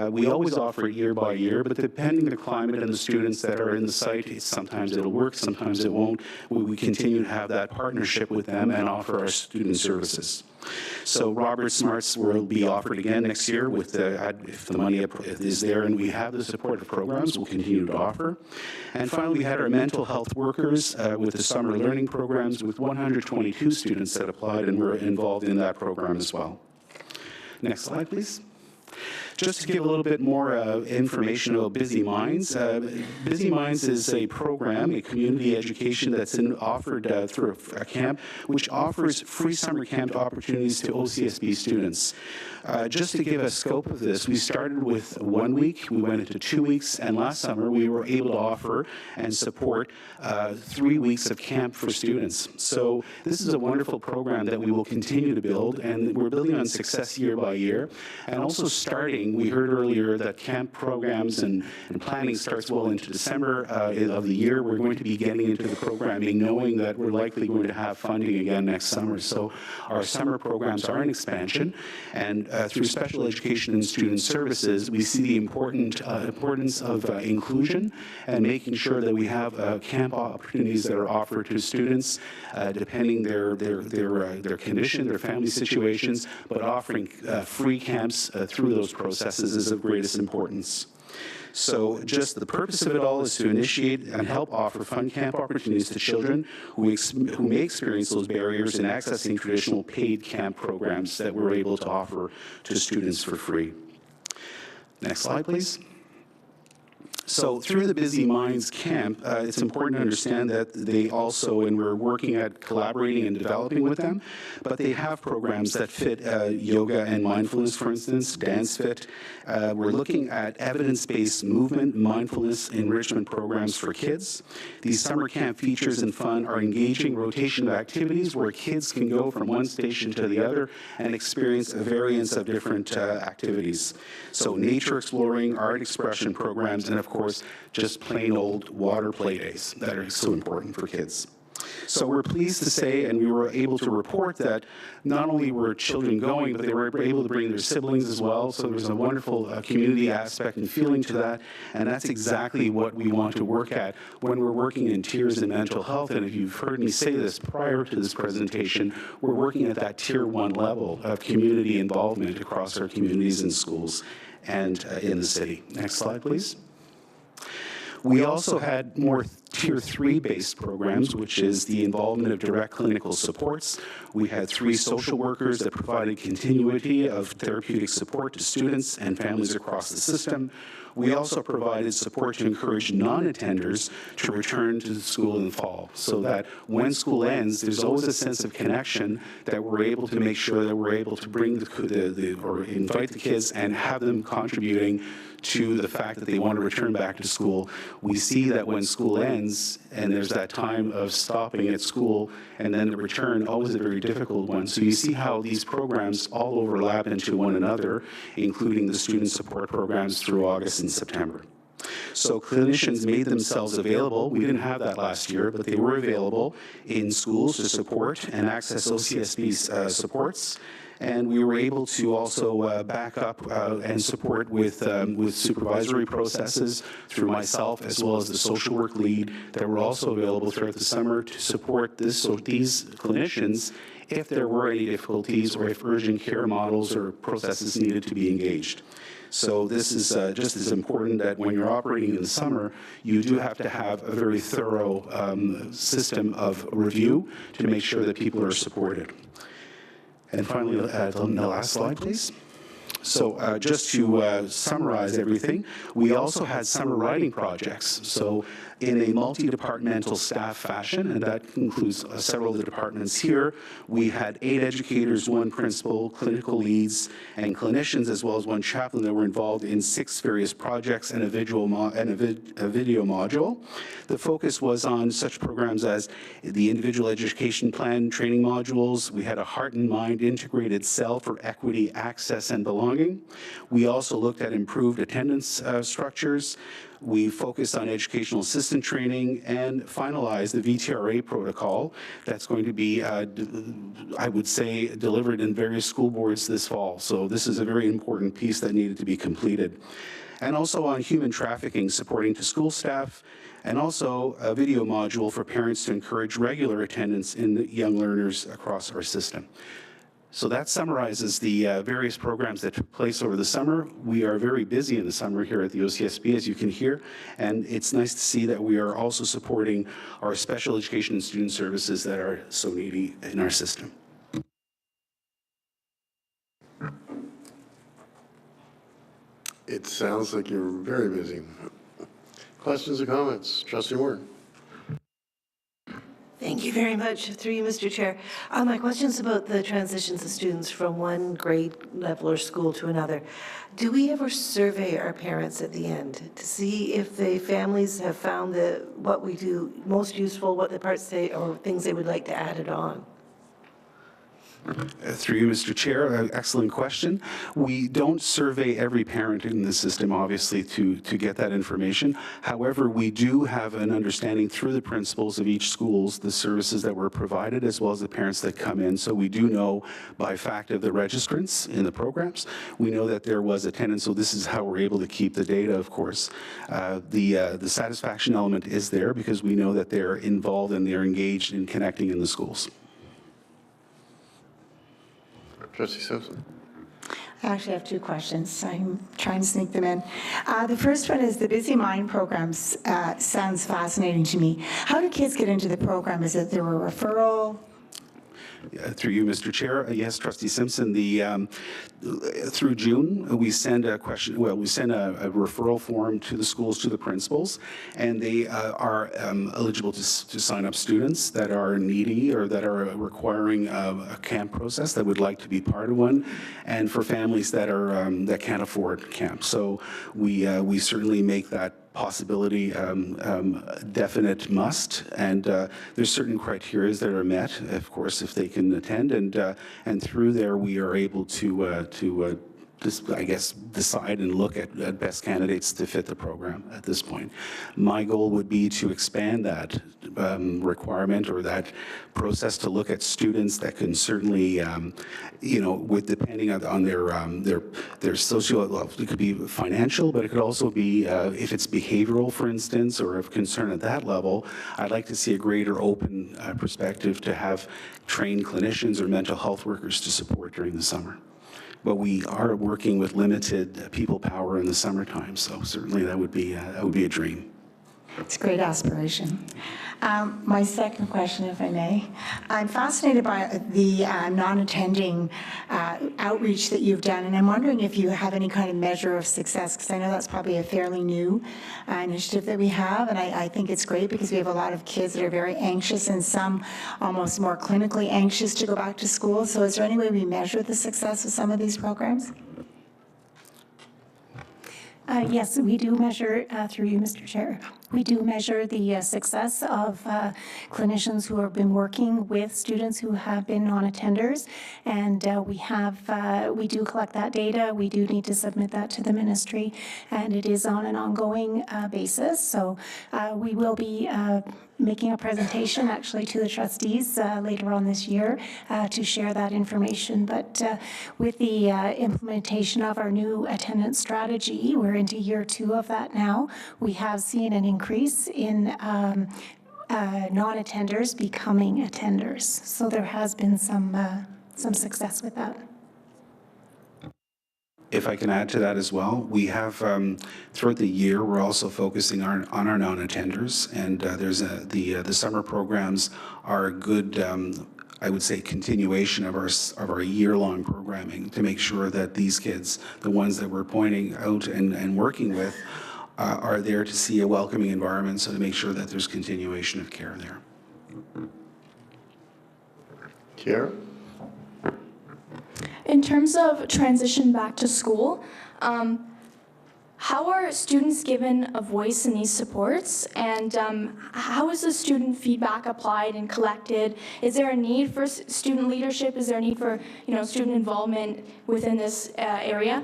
We always offer it year by year, but depending on the climate and the students that are in the site, sometimes it'll work, sometimes it won't. We continue to have that partnership with them and offer our student services. So Robert Smarts will be offered again next year with if the money is there and we have the supportive programs, we'll continue to offer. And finally, we had our mental health workers with the summer learning programs with 122 students that applied and were involved in that program as well. Next slide, please. Just to give a little bit more information about Busy Minds. Busy Minds is a program, a community education that's offered through a camp, which offers free summer camp opportunities to OCSB students. Just to give a scope of this, we started with 1 week, we went into 2 weeks, and last summer we were able to offer and support 3 weeks of camp for students. So this is a wonderful program that we will continue to build, and we're building on success year by year, and also starting. We heard earlier that camp programs and planning starts well into December of the year. We're going to be getting into the programming knowing that we're likely going to have funding again next summer. So our summer programs are in expansion, and through special education and student services, we see the importance of inclusion and making sure that we have camp opportunities that are offered to students depending their condition, their family situations, but offering free camps through those processes is of greatest importance. So just the purpose of it all is to initiate and help offer fun camp opportunities to children who may experience those barriers in accessing traditional paid camp programs that we're able to offer to students for free. Next slide, please. So through the Busy Minds camp, it's important to understand that they also, and we're working at collaborating and developing with them, but they have programs that fit yoga and mindfulness, for instance, dance fit. We're looking at evidence-based movement, mindfulness, enrichment programs for kids. These summer camp features and fun are engaging rotation of activities where kids can go from one station to the other and experience a variance of different activities. So nature exploring, art expression programs, and of course, just plain old water play days that are so important for kids. So we're pleased to say, and we were able to report that not only were children going, but they were able to bring their siblings as well. So there's a wonderful community aspect and feeling to that. And that's exactly what we want to work at when we're working in tiers in mental health. And if you've heard me say this prior to this presentation, we're working at that tier 1 level of community involvement across our communities and schools and in the city. Next slide, please. We also had more Tier 3 based programs, which is the involvement of direct clinical supports. We had 3 social workers that provided continuity of therapeutic support to students and families across the system. We also provided support to encourage non-attenders to return to the school in the fall, so that when school ends, there's always a sense of connection that we're able to make sure that we're able to bring or invite the kids and have them contributing to the fact that they want to return back to school. We see that when school ends and there's that time of stopping at school and then the return, always a very difficult one. So you see how these programs all overlap into one another, including the student support programs through August and September. So clinicians made themselves available. We didn't have that last year, but they were available in schools to support and access OCSB supports. And we were able to also back up and support with supervisory processes through myself, as well as the social work lead, that were also available throughout the summer to support these clinicians if there were any difficulties or if urgent care models or processes needed to be engaged. So this is just as important that when you're operating in the summer, you do have to have a very thorough system of review to make sure that people are supported. And finally, the last slide, please. So just to summarize everything, we also had summer writing projects. So in a multi-departmental staff fashion, and that includes several of the departments here, we had 8 educators, 1 principal, clinical leads, and clinicians, as well as 1 chaplain that were involved in 6 various projects and a video module. The focus was on such programs as the individual education plan training modules. We had a heart and mind integrated cell for equity, access, and belonging. We also looked at improved attendance structures. We focused on educational assistant training and finalized the VTRA protocol that's going to be, I would say, delivered in various school boards this fall. So this is a very important piece that needed to be completed. And also on human trafficking, supporting to school staff, and also a video module for parents to encourage regular attendance in the young learners across our system. So that summarizes the various programs that took place over the summer. We are very busy in the summer here at the OCSB, as you can hear, and it's nice to see that we are also supporting our special education and student services that are so needy in our system. It sounds like you're very busy. Questions or comments? Trustee Moore. Thank you very much, through you, Mr. Chair. My question is about the transitions of students from one grade level or school to another. Do we ever survey our parents at the end to see if the families have found what we do most useful, what the parts say, or things they would like to add it on? Through you, Mr. Chair, excellent question. We don't survey every parent in the system, obviously, to get that information. However, we do have an understanding through the principals of each schools, the services that were provided, as well as the parents that come in. So we do know by fact of the registrants in the programs. We know that there was attendance, so this is how we're able to keep the data, of course. The satisfaction element is there because we know that they're involved and they're engaged in connecting in the schools. Trustee Simpson. I actually have 2 questions. I'm trying to sneak them in. The first one is the Busy Mind programs sounds fascinating to me. How do kids get into the program? Is it through a referral? Through you, Mr. Chair, yes, Trustee Simpson. Through June, we send a referral form to the schools, to the principals, and they are eligible to sign up students that are needy or that are requiring a camp process that would like to be part of one, and for families that are that can't afford camp. So we certainly make that possibility definite must, and there's certain criteria that are met, of course, if they can attend, and through there we are able to I guess, decide and look at best candidates to fit the program at this point. My goal would be to expand that requirement or that process to look at students that can certainly, with depending on their social, well, it could be financial, but it could also be if it's behavioral, for instance, or of concern at that level. I'd like to see a greater open perspective to have trained clinicians or mental health workers to support during the summer. But we are working with limited people power in the summertime, so certainly that would be a dream. It's a great aspiration. My second question, if I may. I'm fascinated by the non-attending outreach that you've done, and I'm wondering if you have any kind of measure of success, because I know that's probably a fairly new initiative that we have, and I think it's great because we have a lot of kids that are very anxious and some almost more clinically anxious to go back to school. So is there any way we measure the success of some of these programs? Yes, we do measure, through you, Mr. Chair, we do measure the success of clinicians who have been working with students who have been non-attenders, and we do collect that data. We do need to submit that to the ministry, and it is on an ongoing basis. So we will be making a presentation actually to the trustees later on this year to share that information. But with the implementation of our new attendance strategy, we're into year 2 of that now. We have seen an increase in non-attenders becoming attenders. So there has been some success with that. If I can add to that as well, we have, throughout the year, we're also focusing on our non-attenders, and there's the summer programs are a good, I would say, continuation of our year-long programming to make sure that these kids, the ones that we're pointing out and working with, are there to see a welcoming environment, so to make sure that there's continuation of care there. Kiara? In terms of transition back to school, how are students given a voice in these supports, and how is the student feedback applied and collected? Is there a need for student leadership? Is there a need for student involvement within this area?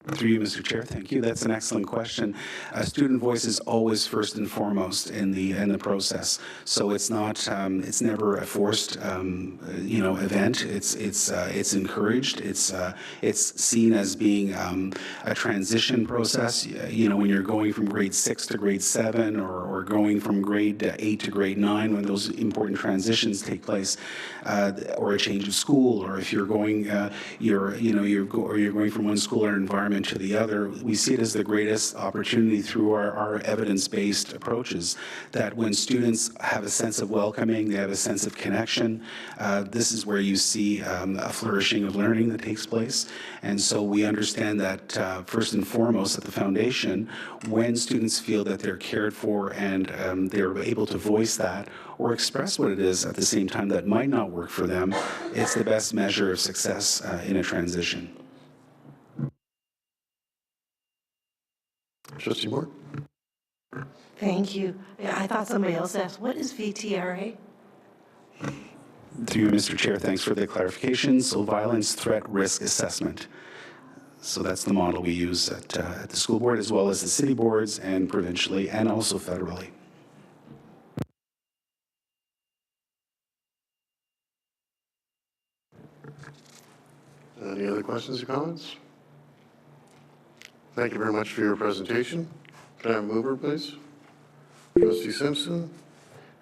Through you, Mr. Chair, thank you. That's an excellent question. Student voice is always first and foremost in the process. So it's not, it's never a forced, event. It's encouraged. It's seen as being a transition process. When you're going from grade 6 to grade 7, or going from grade 8 to grade 9, when those important transitions take place, or a change of school, or if you're going, you're going from one school or environment to the other, we see it as the greatest opportunity through our evidence-based approaches, that when students have a sense of welcoming, they have a sense of connection, this is where you see a flourishing of learning that takes place. And so we understand that first and foremost at the foundation, when students feel that they're cared for and they're able to voice that or express what it is at the same time that might not work for them, it's the best measure of success in a transition. Trustee Moore? Thank you. Yeah, I thought somebody else asked, what is VTRA? Through you, Mr. Chair, thanks for the clarification. So violence threat risk assessment. So that's the model we use at the school board, as well as the city boards, and provincially, and also federally. Any other questions or comments? Thank you very much for your presentation. Can I have a mover, please? Trustee Simpson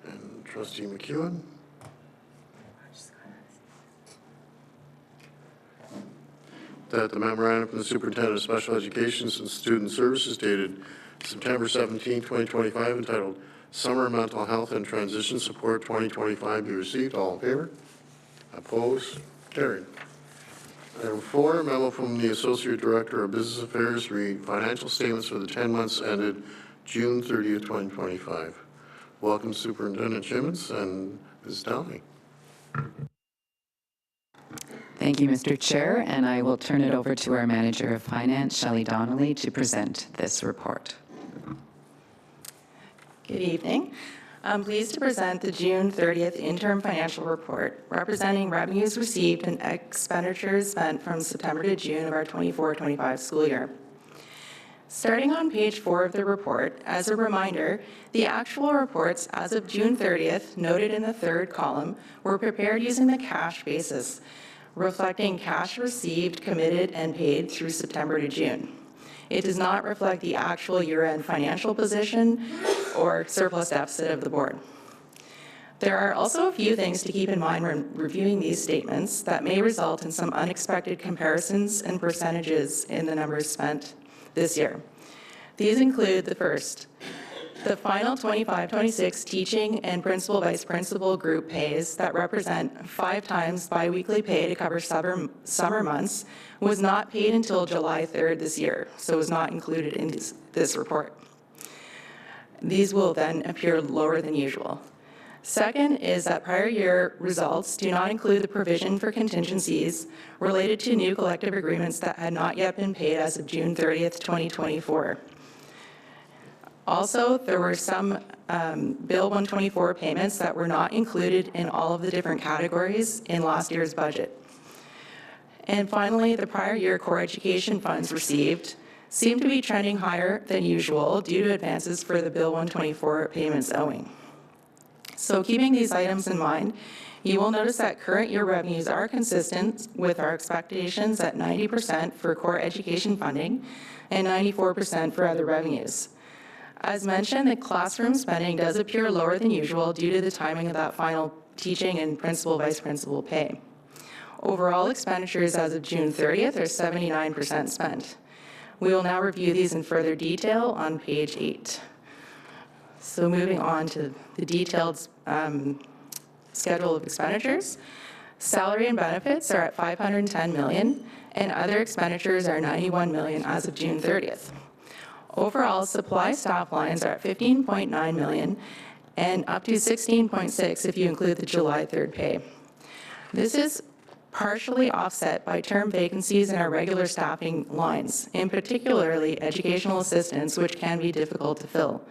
and Trustee McEwen. That the memorandum from the Superintendent of Special Education and Student Services dated September 17, 2025, entitled Summer Mental Health and Transition Support 2025 be received. All in favor? Opposed? Carried. Item 4, memo from the Associate Director of Business Affairs, read financial statements for the 10 months ended June 30th, 2025. Welcome, Superintendent Chimmins and Ms. Downey. Thank you, Mr. Chair, and I will turn it over to our Manager of Finance, Shelley Donnelly, to present this report. Good evening. I'm pleased to present the June 30th interim financial report representing revenues received and expenditures spent from September to June of our 24-25 school year. Starting on page 4 of the report, as a reminder, the actual reports as of June 30th, noted in the third column, were prepared using the cash basis, reflecting cash received, committed, and paid through September to June. It does not reflect the actual year-end financial position or surplus deficit of the board. There are also a few things to keep in mind when reviewing these statements that may result in some unexpected comparisons and percentages in the numbers spent this year. These include the first, the final 25-26 teaching and principal vice principal group pays that represent 5 times biweekly pay to cover summer months was not paid until July 3rd this year, so was not included in this report. These will then appear lower than usual. Second is that prior year results do not include the provision for contingencies related to new collective agreements that had not yet been paid as of June 30th, 2024. Also, there were some Bill 124 payments that were not included in all of the different categories in last year's budget. And finally, the prior year core education funds received seem to be trending higher than usual due to advances for the Bill 124 payments owing. So keeping these items in mind, you will notice that current year revenues are consistent with our expectations at 90% for core education funding and 94% for other revenues. As mentioned, the classroom spending does appear lower than usual due to the timing of that final teaching and principal vice principal pay. Overall expenditures as of June 30th are 79% spent. We will now review these in further detail on page 8. So moving on to the detailed schedule of expenditures. Salary and benefits are at $510 million, and other expenditures are $91 million as of June 30th. Overall, supply staff lines are at $15.9 million and up to $16.6 if you include the July 3rd pay. This is partially offset by term vacancies in our regular staffing lines, in particularly educational assistants, which can be difficult to fill.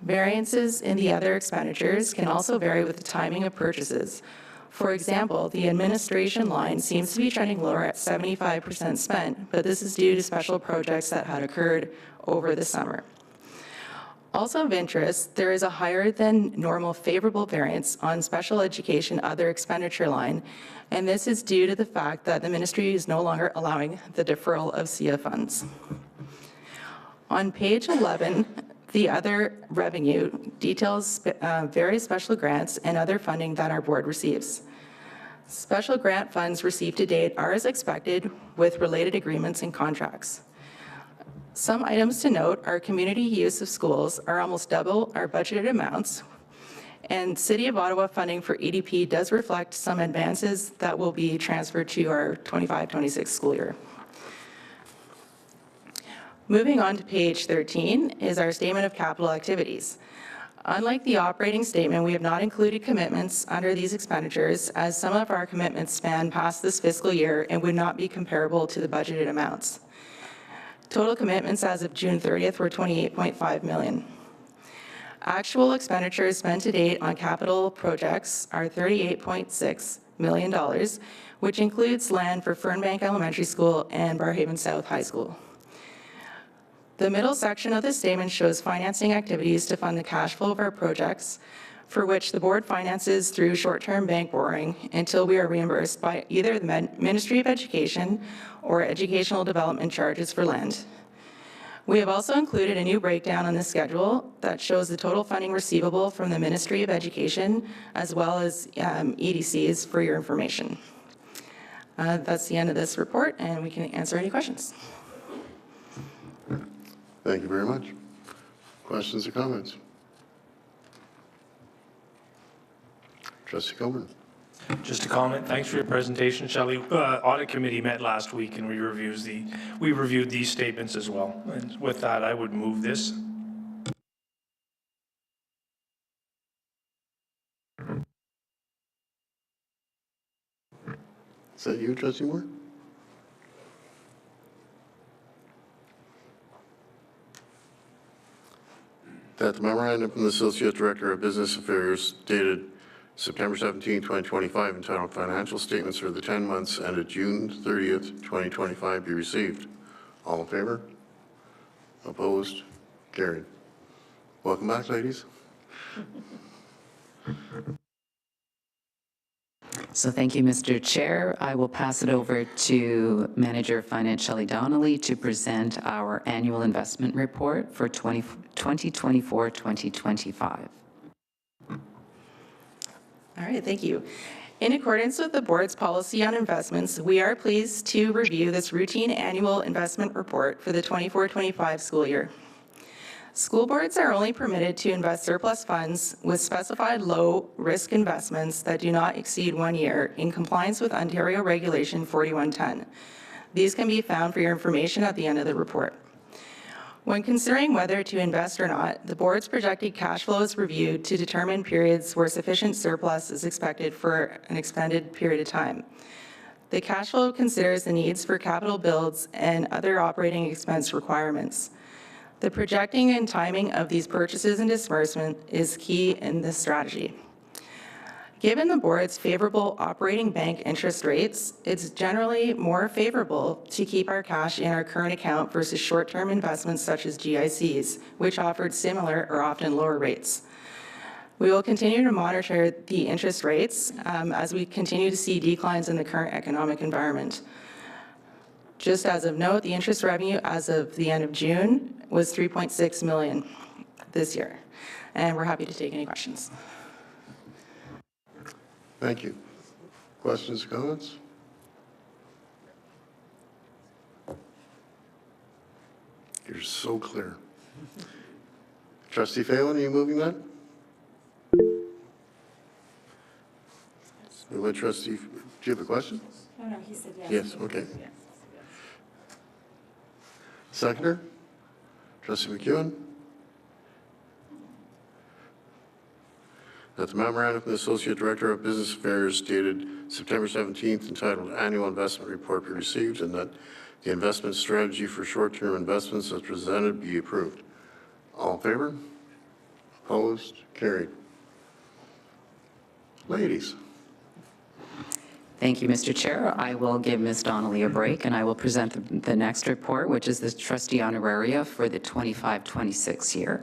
Variances in the other expenditures can also vary with the timing of purchases. For example, the administration line seems to be trending lower at 75% spent, but this is due to special projects that had occurred over the summer. Also of interest, there is a higher than normal favorable variance on special education other expenditure line, and this is due to the fact that the ministry is no longer allowing the deferral of SIA funds. On page 11, the other revenue details various special grants and other funding that our board receives. Special grant funds received to date are as expected with related agreements and contracts. Some items to note are community use of schools are almost double our budgeted amounts, and City of Ottawa funding for EDP does reflect some advances that will be transferred to our 25-26 school year. Moving on to page 13 is our statement of capital activities. Unlike the operating statement, we have not included commitments under these expenditures, as some of our commitments span past this fiscal year and would not be comparable to the budgeted amounts. Total commitments as of June 30th were $28.5 million. Actual expenditures spent to date on capital projects are $38.6 million, which includes land for Fernbank Elementary School and Barrhaven South High School. The middle section of the statement shows financing activities to fund the cash flow of our projects, for which the board finances through short-term bank borrowing until we are reimbursed by either the Ministry of Education or educational development charges for land. We have also included a new breakdown on the schedule that shows the total funding receivable from the Ministry of Education as well as EDCs for your information. That's the end of this report, and we can answer any questions. Thank you very much. Questions or comments? Trustee Coburn. Just a comment. Thanks for your presentation, Shelley. Audit committee met last week, and we reviewed these statements as well. And with that, I would move this. Is that you, Trustee Moore? That the memorandum from the Associate Director of Business Affairs dated September 17, 2025, entitled Financial Statements for the 10 months ended June 30th, 2025, be received. All in favor? Opposed? Carried. Welcome back, ladies. So thank you, Mr. Chair. I will pass it over to Manager of Finance Shelley Donnelly to present our annual investment report for 2024-2025. All right, thank you. In accordance with the board's policy on investments, we are pleased to review this routine annual investment report for the 24-25 school year. School boards are only permitted to invest surplus funds with specified low-risk investments that do not exceed 1 year in compliance with Ontario Regulation 4110. These can be found for your information at the end of the report. When considering whether to invest or not, the board's projected cash flow is reviewed to determine periods where sufficient surplus is expected for an extended period of time. The cash flow considers the needs for capital builds and other operating expense requirements. The projecting and timing of these purchases and disbursement is key in this strategy. Given the board's favorable operating bank interest rates, it's generally more favorable to keep our cash in our current account versus short-term investments such as GICs, which offered similar or often lower rates. We will continue to monitor the interest rates as we continue to see declines in the current economic environment. Just as of note, the interest revenue as of the end of June was $3.6 million this year. And we're happy to take any questions. Thank you. Questions, comments? You're so clear. Trustee Phelan, are you moving that? Trustee, do you have a question? No, he said yes. Yes, okay. Seconder? Trustee McEwen? That the memorandum from the Associate Director of Business Affairs dated September 17th entitled Annual Investment Report be received, and that the investment strategy for short-term investments as presented be approved. All in favor? Opposed? Carried. Ladies. Thank you, Mr. Chair. I will give Ms. Donnelly a break, and I will present the next report, which is the trustee honoraria for the 25-26 year.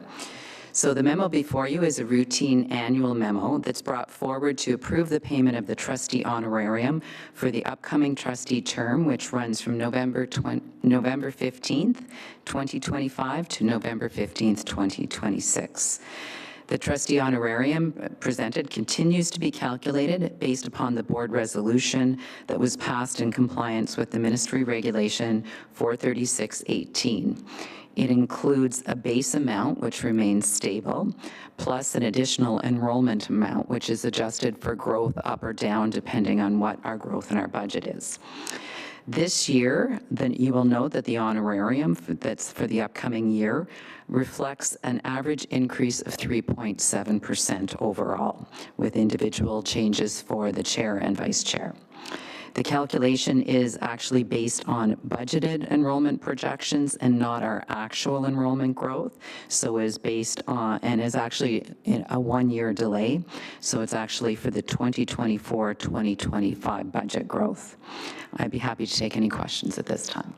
So the memo before you is a routine annual memo that's brought forward to approve the payment of the trustee honorarium for the upcoming trustee term, which runs from November 15th, 2025 to November 15th, 2026. The trustee honorarium presented continues to be calculated based upon the board resolution that was passed in compliance with the Ministry Regulation 43618. It includes a base amount, which remains stable, plus an additional enrollment amount, which is adjusted for growth up or down depending on what our growth in our budget is. This year, then you will note that the honorarium that's for the upcoming year reflects an average increase of 3.7% overall, with individual changes for the chair and vice chair. The calculation is actually based on budgeted enrollment projections and not our actual enrollment growth. So is based on, and is actually in a 1-year delay. So it's actually for the 2024-2025 budget growth. I'd be happy to take any questions at this time.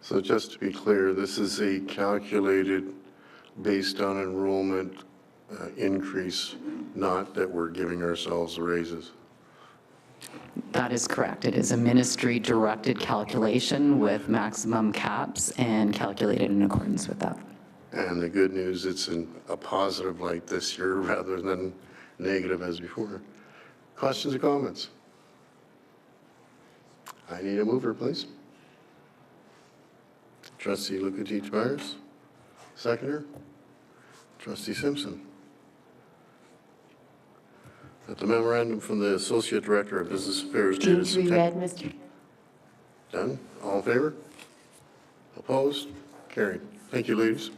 So just to be clear, this is a calculated based on enrollment increase, not that we're giving ourselves raises. That is correct. It is a ministry-directed calculation with maximum caps and calculated in accordance with that. And the good news, it's in a positive light this year rather than negative as before. Questions or comments? I need a mover, please. Trustee Lucatic-Myers. Seconder? Trustee Simpson. That the memorandum from the Associate Director of Business Affairs dated Deemed to be read, Mr. Done? All in favor? Opposed? Carried. Thank you, ladies.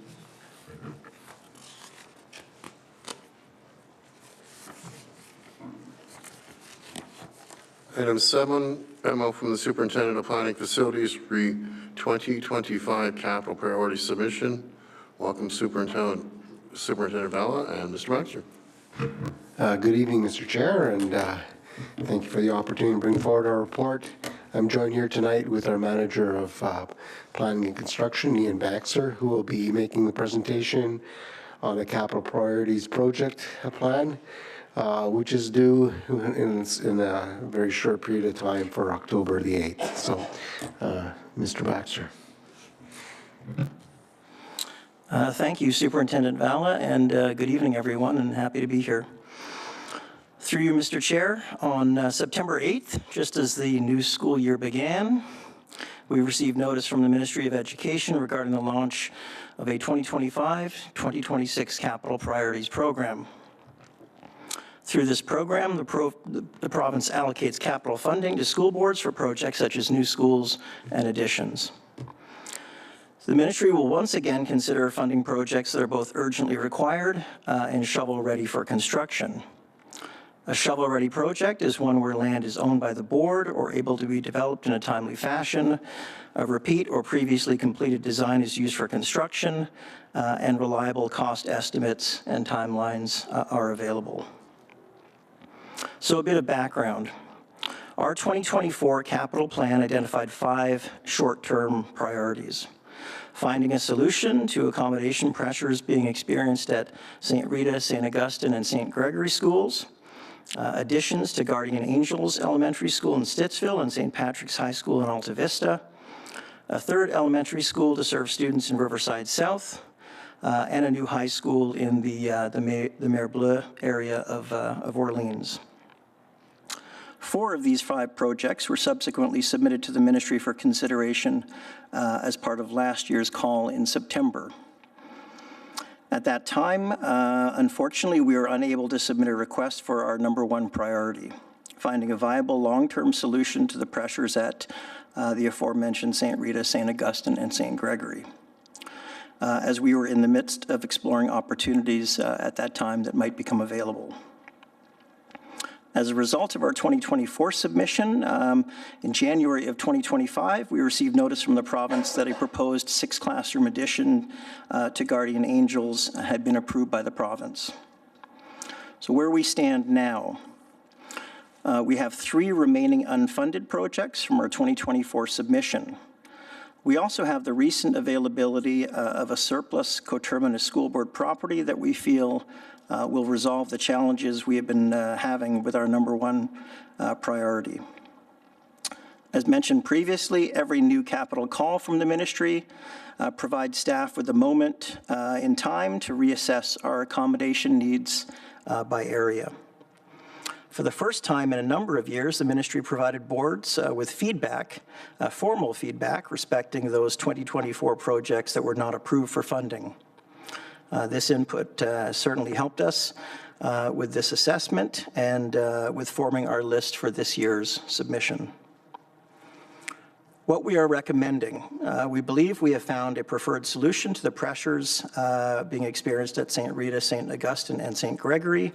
Item 7, memo from the Superintendent of Planning Facilities re 2025 capital priority submission. Welcome, Superintendent Valla and Mr. Baxter. Good evening, Mr. Chair, and thank you for the opportunity to bring forward our report. I'm joined here tonight with our Manager of Planning and Construction, Ian Baxter, who will be making the presentation on the Capital Priorities Project plan, which is due in a very short period of time for October the 8th. So, Mr. Baxter. Thank you, Superintendent Valla, and good evening, everyone, and happy to be here. Through you, Mr. Chair, on September 8th, just as the new school year began, we received notice from the Ministry of Education regarding the launch of a 2025-2026 Capital Priorities Program. Through this program, the province allocates capital funding to school boards for projects such as new schools and additions. The ministry will once again consider funding projects that are both urgently required and shovel-ready for construction. A shovel-ready project is one where land is owned by the board or able to be developed in a timely fashion. A repeat or previously completed design is used for construction, and reliable cost estimates and timelines are available. So a bit of background. Our 2024 capital plan identified 5 short-term priorities. Finding a solution to accommodation pressures being experienced at St. Rita, St. Augustine, and St. Gregory schools. Additions to Guardian Angels Elementary School in Stittsville and St. Patrick's High School in Alta Vista. A third elementary school to serve students in Riverside South. And a new high school in the Mer Bleu area of Orleans. 4 of these 5 projects were subsequently submitted to the ministry for consideration as part of last year's call in September. At that time, unfortunately, we were unable to submit a request for our number 1 priority, finding a viable long-term solution to the pressures at the aforementioned St. Rita, St. Augustine, and St. Gregory, as we were in the midst of exploring opportunities at that time that might become available. As a result of our 2024 submission, in January of 2025, we received notice from the province that a proposed 6-classroom addition to Guardian Angels had been approved by the province. So where we stand now, we have 3 remaining unfunded projects from our 2024 submission. We also have the recent availability of a surplus coterminous school board property that we feel will resolve the challenges we have been having with our number 1 priority. As mentioned previously, every new capital call from the ministry provides staff with a moment in time to reassess our accommodation needs by area. For the first time in a number of years, the ministry provided boards with feedback, formal feedback, respecting those 2024 projects that were not approved for funding. This input certainly helped us with this assessment and with forming our list for this year's submission. What we are recommending, we believe we have found a preferred solution to the pressures being experienced at St. Rita, St. Augustine, and St. Gregory.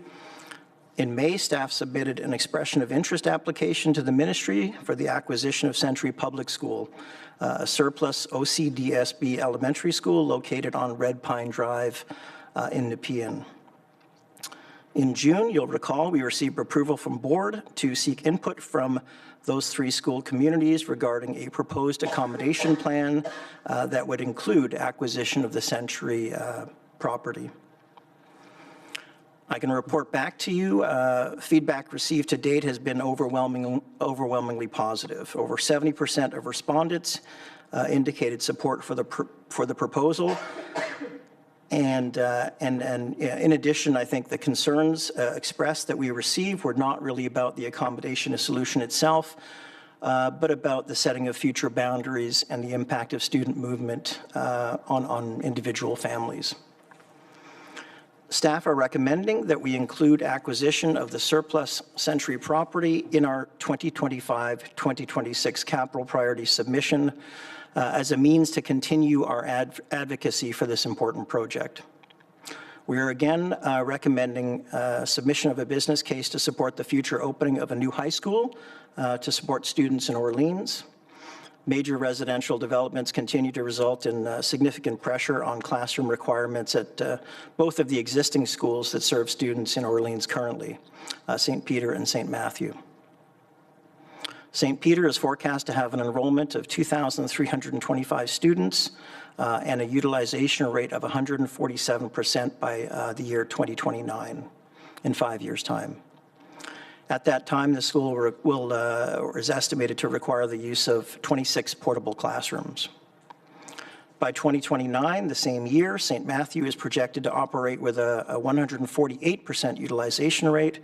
In May, staff submitted an expression of interest application to the ministry for the acquisition of Century Public School, a surplus OCSB elementary school located on Red Pine Drive in Nepean. In June, you'll recall, we received approval from board to seek input from those 3 school communities regarding a proposed accommodation plan that would include acquisition of the Century property. I can report back to you, feedback received to date has been overwhelmingly positive. Over 70% of respondents indicated support for the proposal. And in addition, I think the concerns expressed that we received were not really about the accommodation solution itself, but about the setting of future boundaries and the impact of student movement on individual families. Staff are recommending that we include acquisition of the surplus Century property in our 2025-2026 capital priority submission as a means to continue our advocacy for this important project. We are again recommending submission of a business case to support the future opening of a new high school to support students in Orleans. Major residential developments continue to result in significant pressure on classroom requirements at both of the existing schools that serve students in Orleans currently, St. Peter and St. Matthew. St. Peter is forecast to have an enrollment of 2,325 students and a utilization rate of 147% by the year 2029, in 5 years' time. At that time, the school is estimated to require the use of 26 portable classrooms. By 2029, the same year, St. Matthew is projected to operate with a 148% utilization rate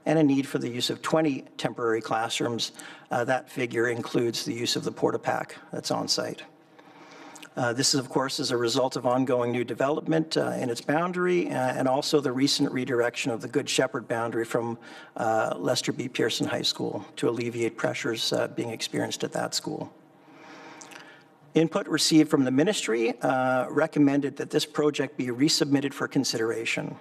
and a need for the use of 20 temporary classrooms. That figure includes the use of the porta-pack that's on site. This is, of course, as a result of ongoing new development in its boundary and also the recent redirection of the Good Shepherd boundary from Lester B. Pearson High School to alleviate pressures being experienced at that school. Input received from the ministry recommended that this project be resubmitted for consideration.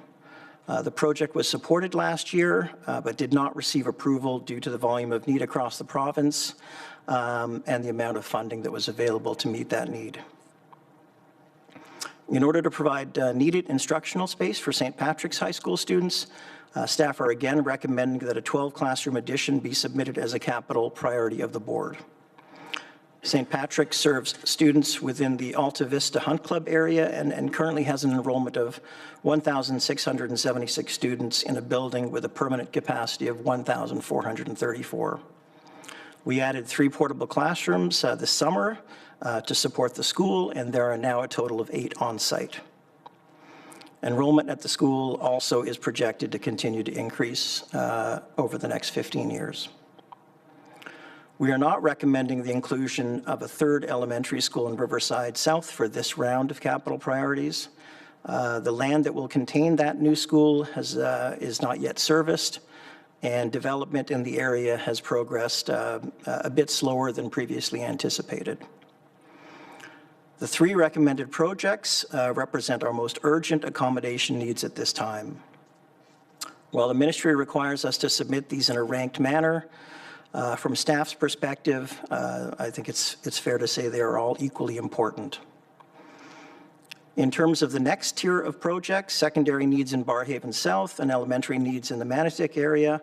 The project was supported last year, but did not receive approval due to the volume of need across the province and the amount of funding that was available to meet that need. In order to provide needed instructional space for St. Patrick's High School students, staff are again recommending that a 12-classroom addition be submitted as a capital priority of the board. St. Patrick serves students within the Alta Vista Hunt Club area and currently has an enrollment of 1,676 students in a building with a permanent capacity of 1,434. We added 3 portable classrooms this summer to support the school, and there are now a total of 8 on site. Enrollment at the school also is projected to continue to increase over the next 15 years. We are not recommending the inclusion of a 3rd elementary school in Riverside South for this round of capital priorities. The land that will contain that new school is not yet serviced, and development in the area has progressed a bit slower than previously anticipated. The 3 recommended projects represent our most urgent accommodation needs at this time. While the ministry requires us to submit these in a ranked manner, from staff's perspective, I think it's fair to say they are all equally important. In terms of the next tier of projects, secondary needs in Barrhaven South and elementary needs in the Manotick area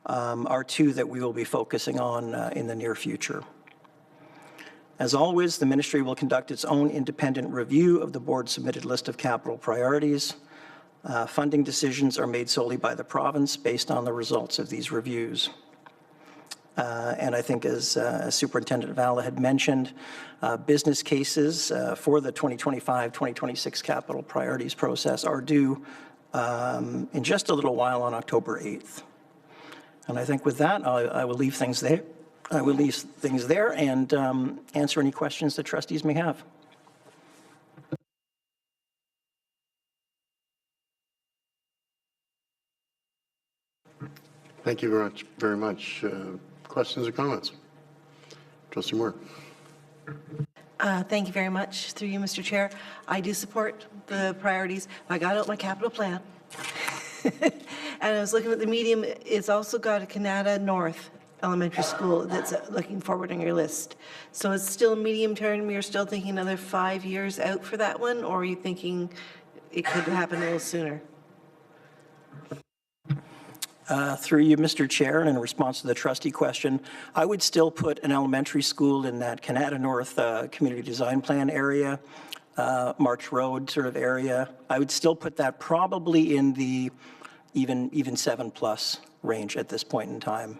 are 2 that we will be focusing on in the near future. As always, the ministry will conduct its own independent review of the board's submitted list of capital priorities. Funding decisions are made solely by the province based on the results of these reviews. And I think as Superintendent Valla had mentioned, business cases for the 2025-2026 capital priorities process are due in just a little while on October 8th. And I think with that, I will leave things there. I will leave things there and answer any questions that trustees may have. Thank you very much. Questions or comments? Trustee Moore. Thank you very much. Through you, Mr. Chair. I do support the priorities. I got out my capital plan. And I was looking at the medium. It's also got a Canada North Elementary School that's looking forward on your list. So it's still medium term. You're still thinking another 5 years out for that one, or are you thinking it could happen a little sooner? Through you, Mr. Chair, and in response to the trustee question, I would still put an elementary school in that Canada North Community Design Plan area, March Road sort of area. I would still put that probably in the even 7+ range at this point in time.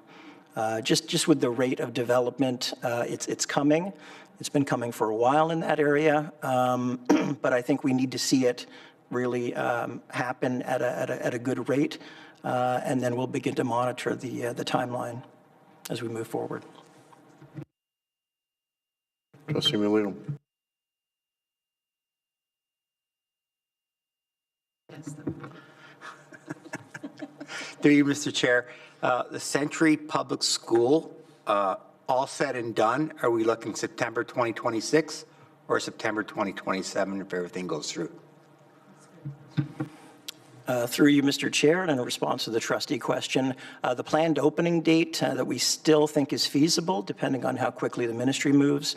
Just with the rate of development, it's coming. It's been coming for a while in that area, but I think we need to see it really happen at a good rate, and then we'll begin to monitor the timeline as we move forward. Trustee Molino. Through you, Mr. Chair. The Century Public School, all said and done, are we looking September 2026 or September 2027 if everything goes through? Through you, Mr. Chair, and in response to the trustee question, the planned opening date that we still think is feasible, depending on how quickly the ministry moves,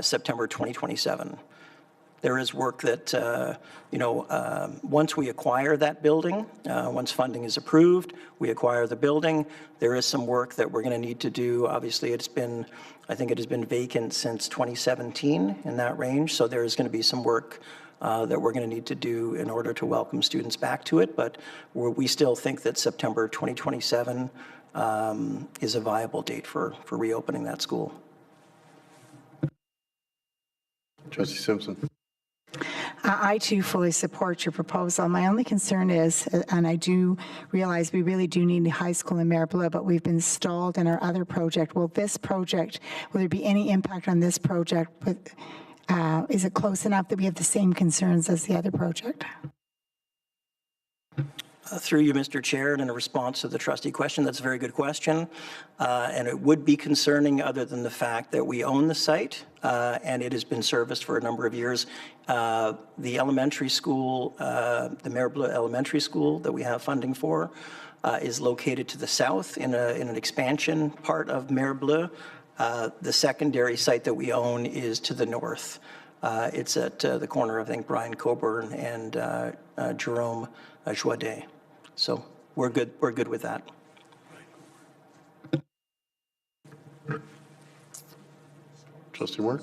September 2027. There is work that, once we acquire that building, once funding is approved, we acquire the building, there is some work that we're going to need to do. Obviously, I think it has been vacant since 2017 in that range, so there is going to be some work that we're going to need to do in order to welcome students back to it, but we still think that September 2027 is a viable date for reopening that school. Trustee Simpson. I too fully support your proposal. My only concern is, and I do realize we really do need a high school in Maribyrnong, but we've been stalled in our other project. Will there be any impact on this project? Is it close enough that we have the same concerns as the other project? Through you, Mr. Chair, and in a response to the trustee question, that's a very good question. And it would be concerning other than the fact that we own the site and it has been serviced for a number of years. The elementary school, the Maribyrnong Elementary School that we have funding for is located to the south in an expansion part of Maribyrnong. The secondary site that we own is to the north. It's at the corner of, I think, Brian Coburn and Jerome Joidet. So we're good with that. Trustee Moore?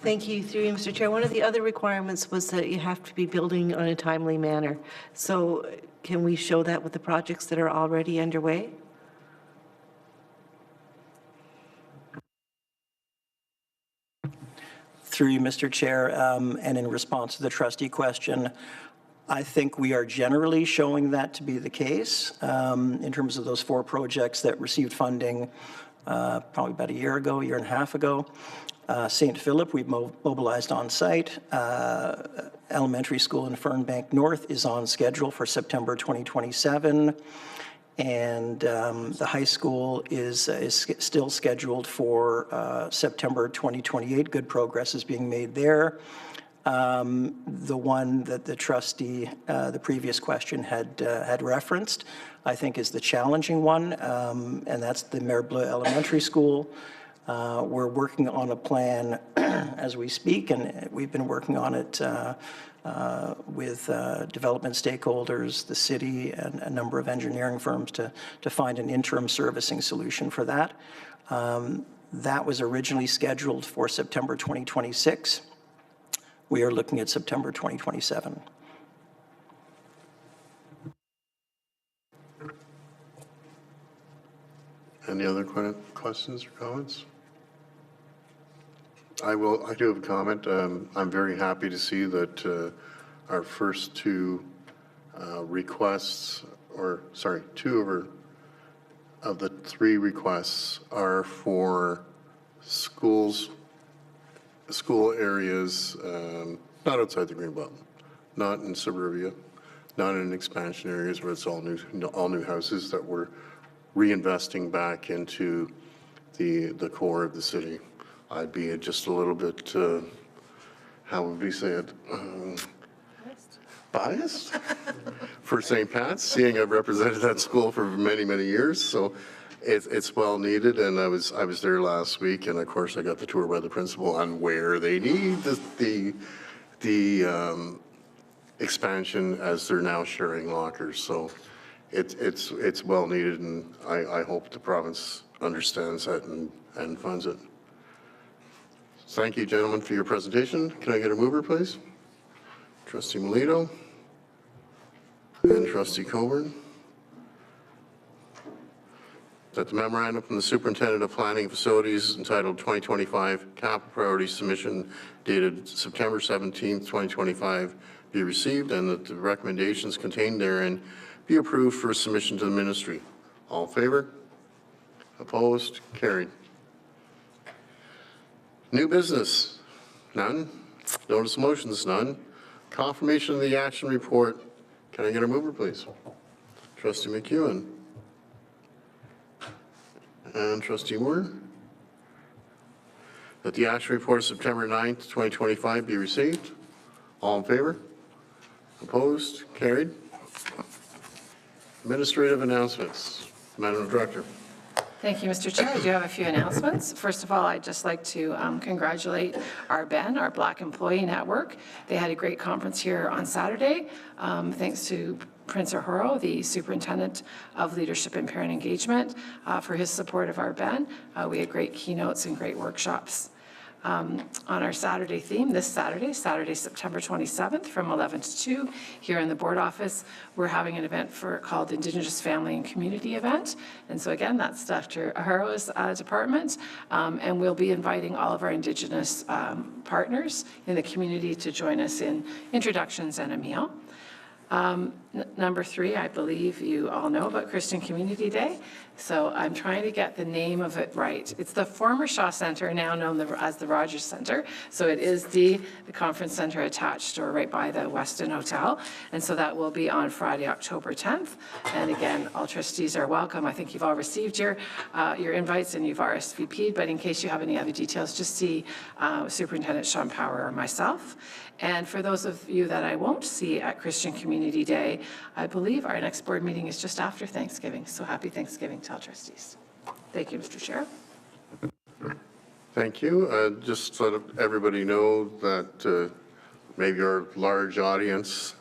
Thank you, through you, Mr. Chair. One of the other requirements was that you have to be building on a timely manner. So can we show that with the projects that are already underway? Through you, Mr. Chair, and in response to the trustee question, I think we are generally showing that to be the case in terms of those 4 projects that received funding probably about a year and a half ago. St. Philip, we've mobilized on site. Elementary school in Fernbank North is on schedule for September 2027. And the high school is still scheduled for September 2028. Good progress is being made there. The one that the trustee, the previous question had referenced, I think is the challenging one, and that's the Maribyrnong Elementary School. We're working on a plan as we speak, and we've been working on it with development stakeholders, the city, and a number of engineering firms to find an interim servicing solution for that. That was originally scheduled for September 2026. We are looking at September 2027. Any other questions or comments? I do have a comment. I'm very happy to see that our first 2 requests, or sorry, 2 of the 3 requests are for school areas, not outside the Green Belt, not in suburbia, not in expansion areas where it's all new houses, that we're reinvesting back into the core of the city. I'd be just a little bit, how would we say it? Biased for St. Pat's, seeing I've represented that school for many, many years. So it's well needed, and I was there last week, and of course I got the tour by the principal on where they need the expansion as they're now sharing lockers. So it's well needed, and I hope the province understands that and funds it. Thank you, gentlemen, for your presentation. Can I get a mover, please? Trustee Melito and Trustee Coburn. That the memorandum from the Superintendent of Planning and Facilities entitled 2025 Capital Priority Submission dated September 17th, 2025 be received, and that the recommendations contained therein be approved for submission to the ministry. All in favor? Opposed? Carried. New business? None. Notice of motions? None. Confirmation of the action report. Can I get a mover, please? Trustee McEwen. And Trustee Moore. That the action report of September 9th, 2025 be received. All in favor? Opposed? Carried. Administrative announcements. Madam Director. Thank you, Mr. Chair. I do have a few announcements. First of all, I'd just like to congratulate our BEN, our Black Employee Network. They had a great conference here on Saturday. Thanks to Prince Uhuru, the Superintendent of Leadership and Parent Engagement, for his support of our BEN. We had great keynotes and great workshops. on our Saturday theme this Saturday, September 27th from 11 to 2 here in the board office. We're having an event called Indigenous Family and Community Event. And so again, that's Dr. Aharo's department. And we'll be inviting all of our Indigenous partners in the community to join us in introductions and a meal. Number 3, I believe you all know about Christian Community Day. So I'm trying to get the name of it right. It's the former Shaw Center, now known as the Rogers Center. So it is the conference center attached or right by the Westin Hotel. And so that will be on Friday, October 10th. And again, all trustees are welcome. I think you've all received your invites and you've RSVP'd, but in case you have any other details, just see Superintendent Sean Power or myself. And for those of you that I won't see at Christian Community Day, I believe our next board meeting is just after Thanksgiving. So happy Thanksgiving to all trustees. Thank you, Mr. Chair. Thank you. Just let everybody know that maybe our large audience,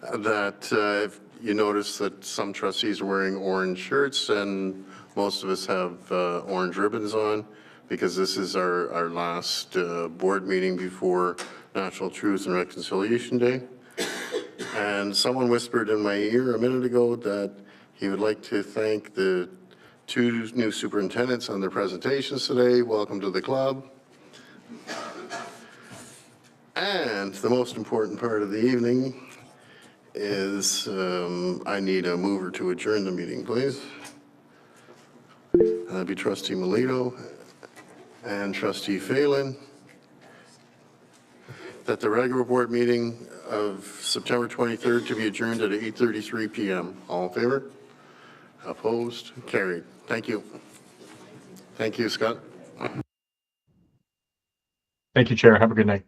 that if you notice that some trustees are wearing orange shirts and most of us have orange ribbons on, because this is our last board meeting before National Truth and Reconciliation Day. And someone whispered in my ear a minute ago that he would like to thank the 2 new superintendents on their presentations today. Welcome to the club. And the most important part of the evening is I need a mover to adjourn the meeting, please. That'd be Trustee Melito and Trustee Phelan, that the regular board meeting of September 23rd to be adjourned at 8:33 p.m. All in favor? Opposed? Carried. Thank you. Thank you, Scott. Thank you, Chair. Have a good night.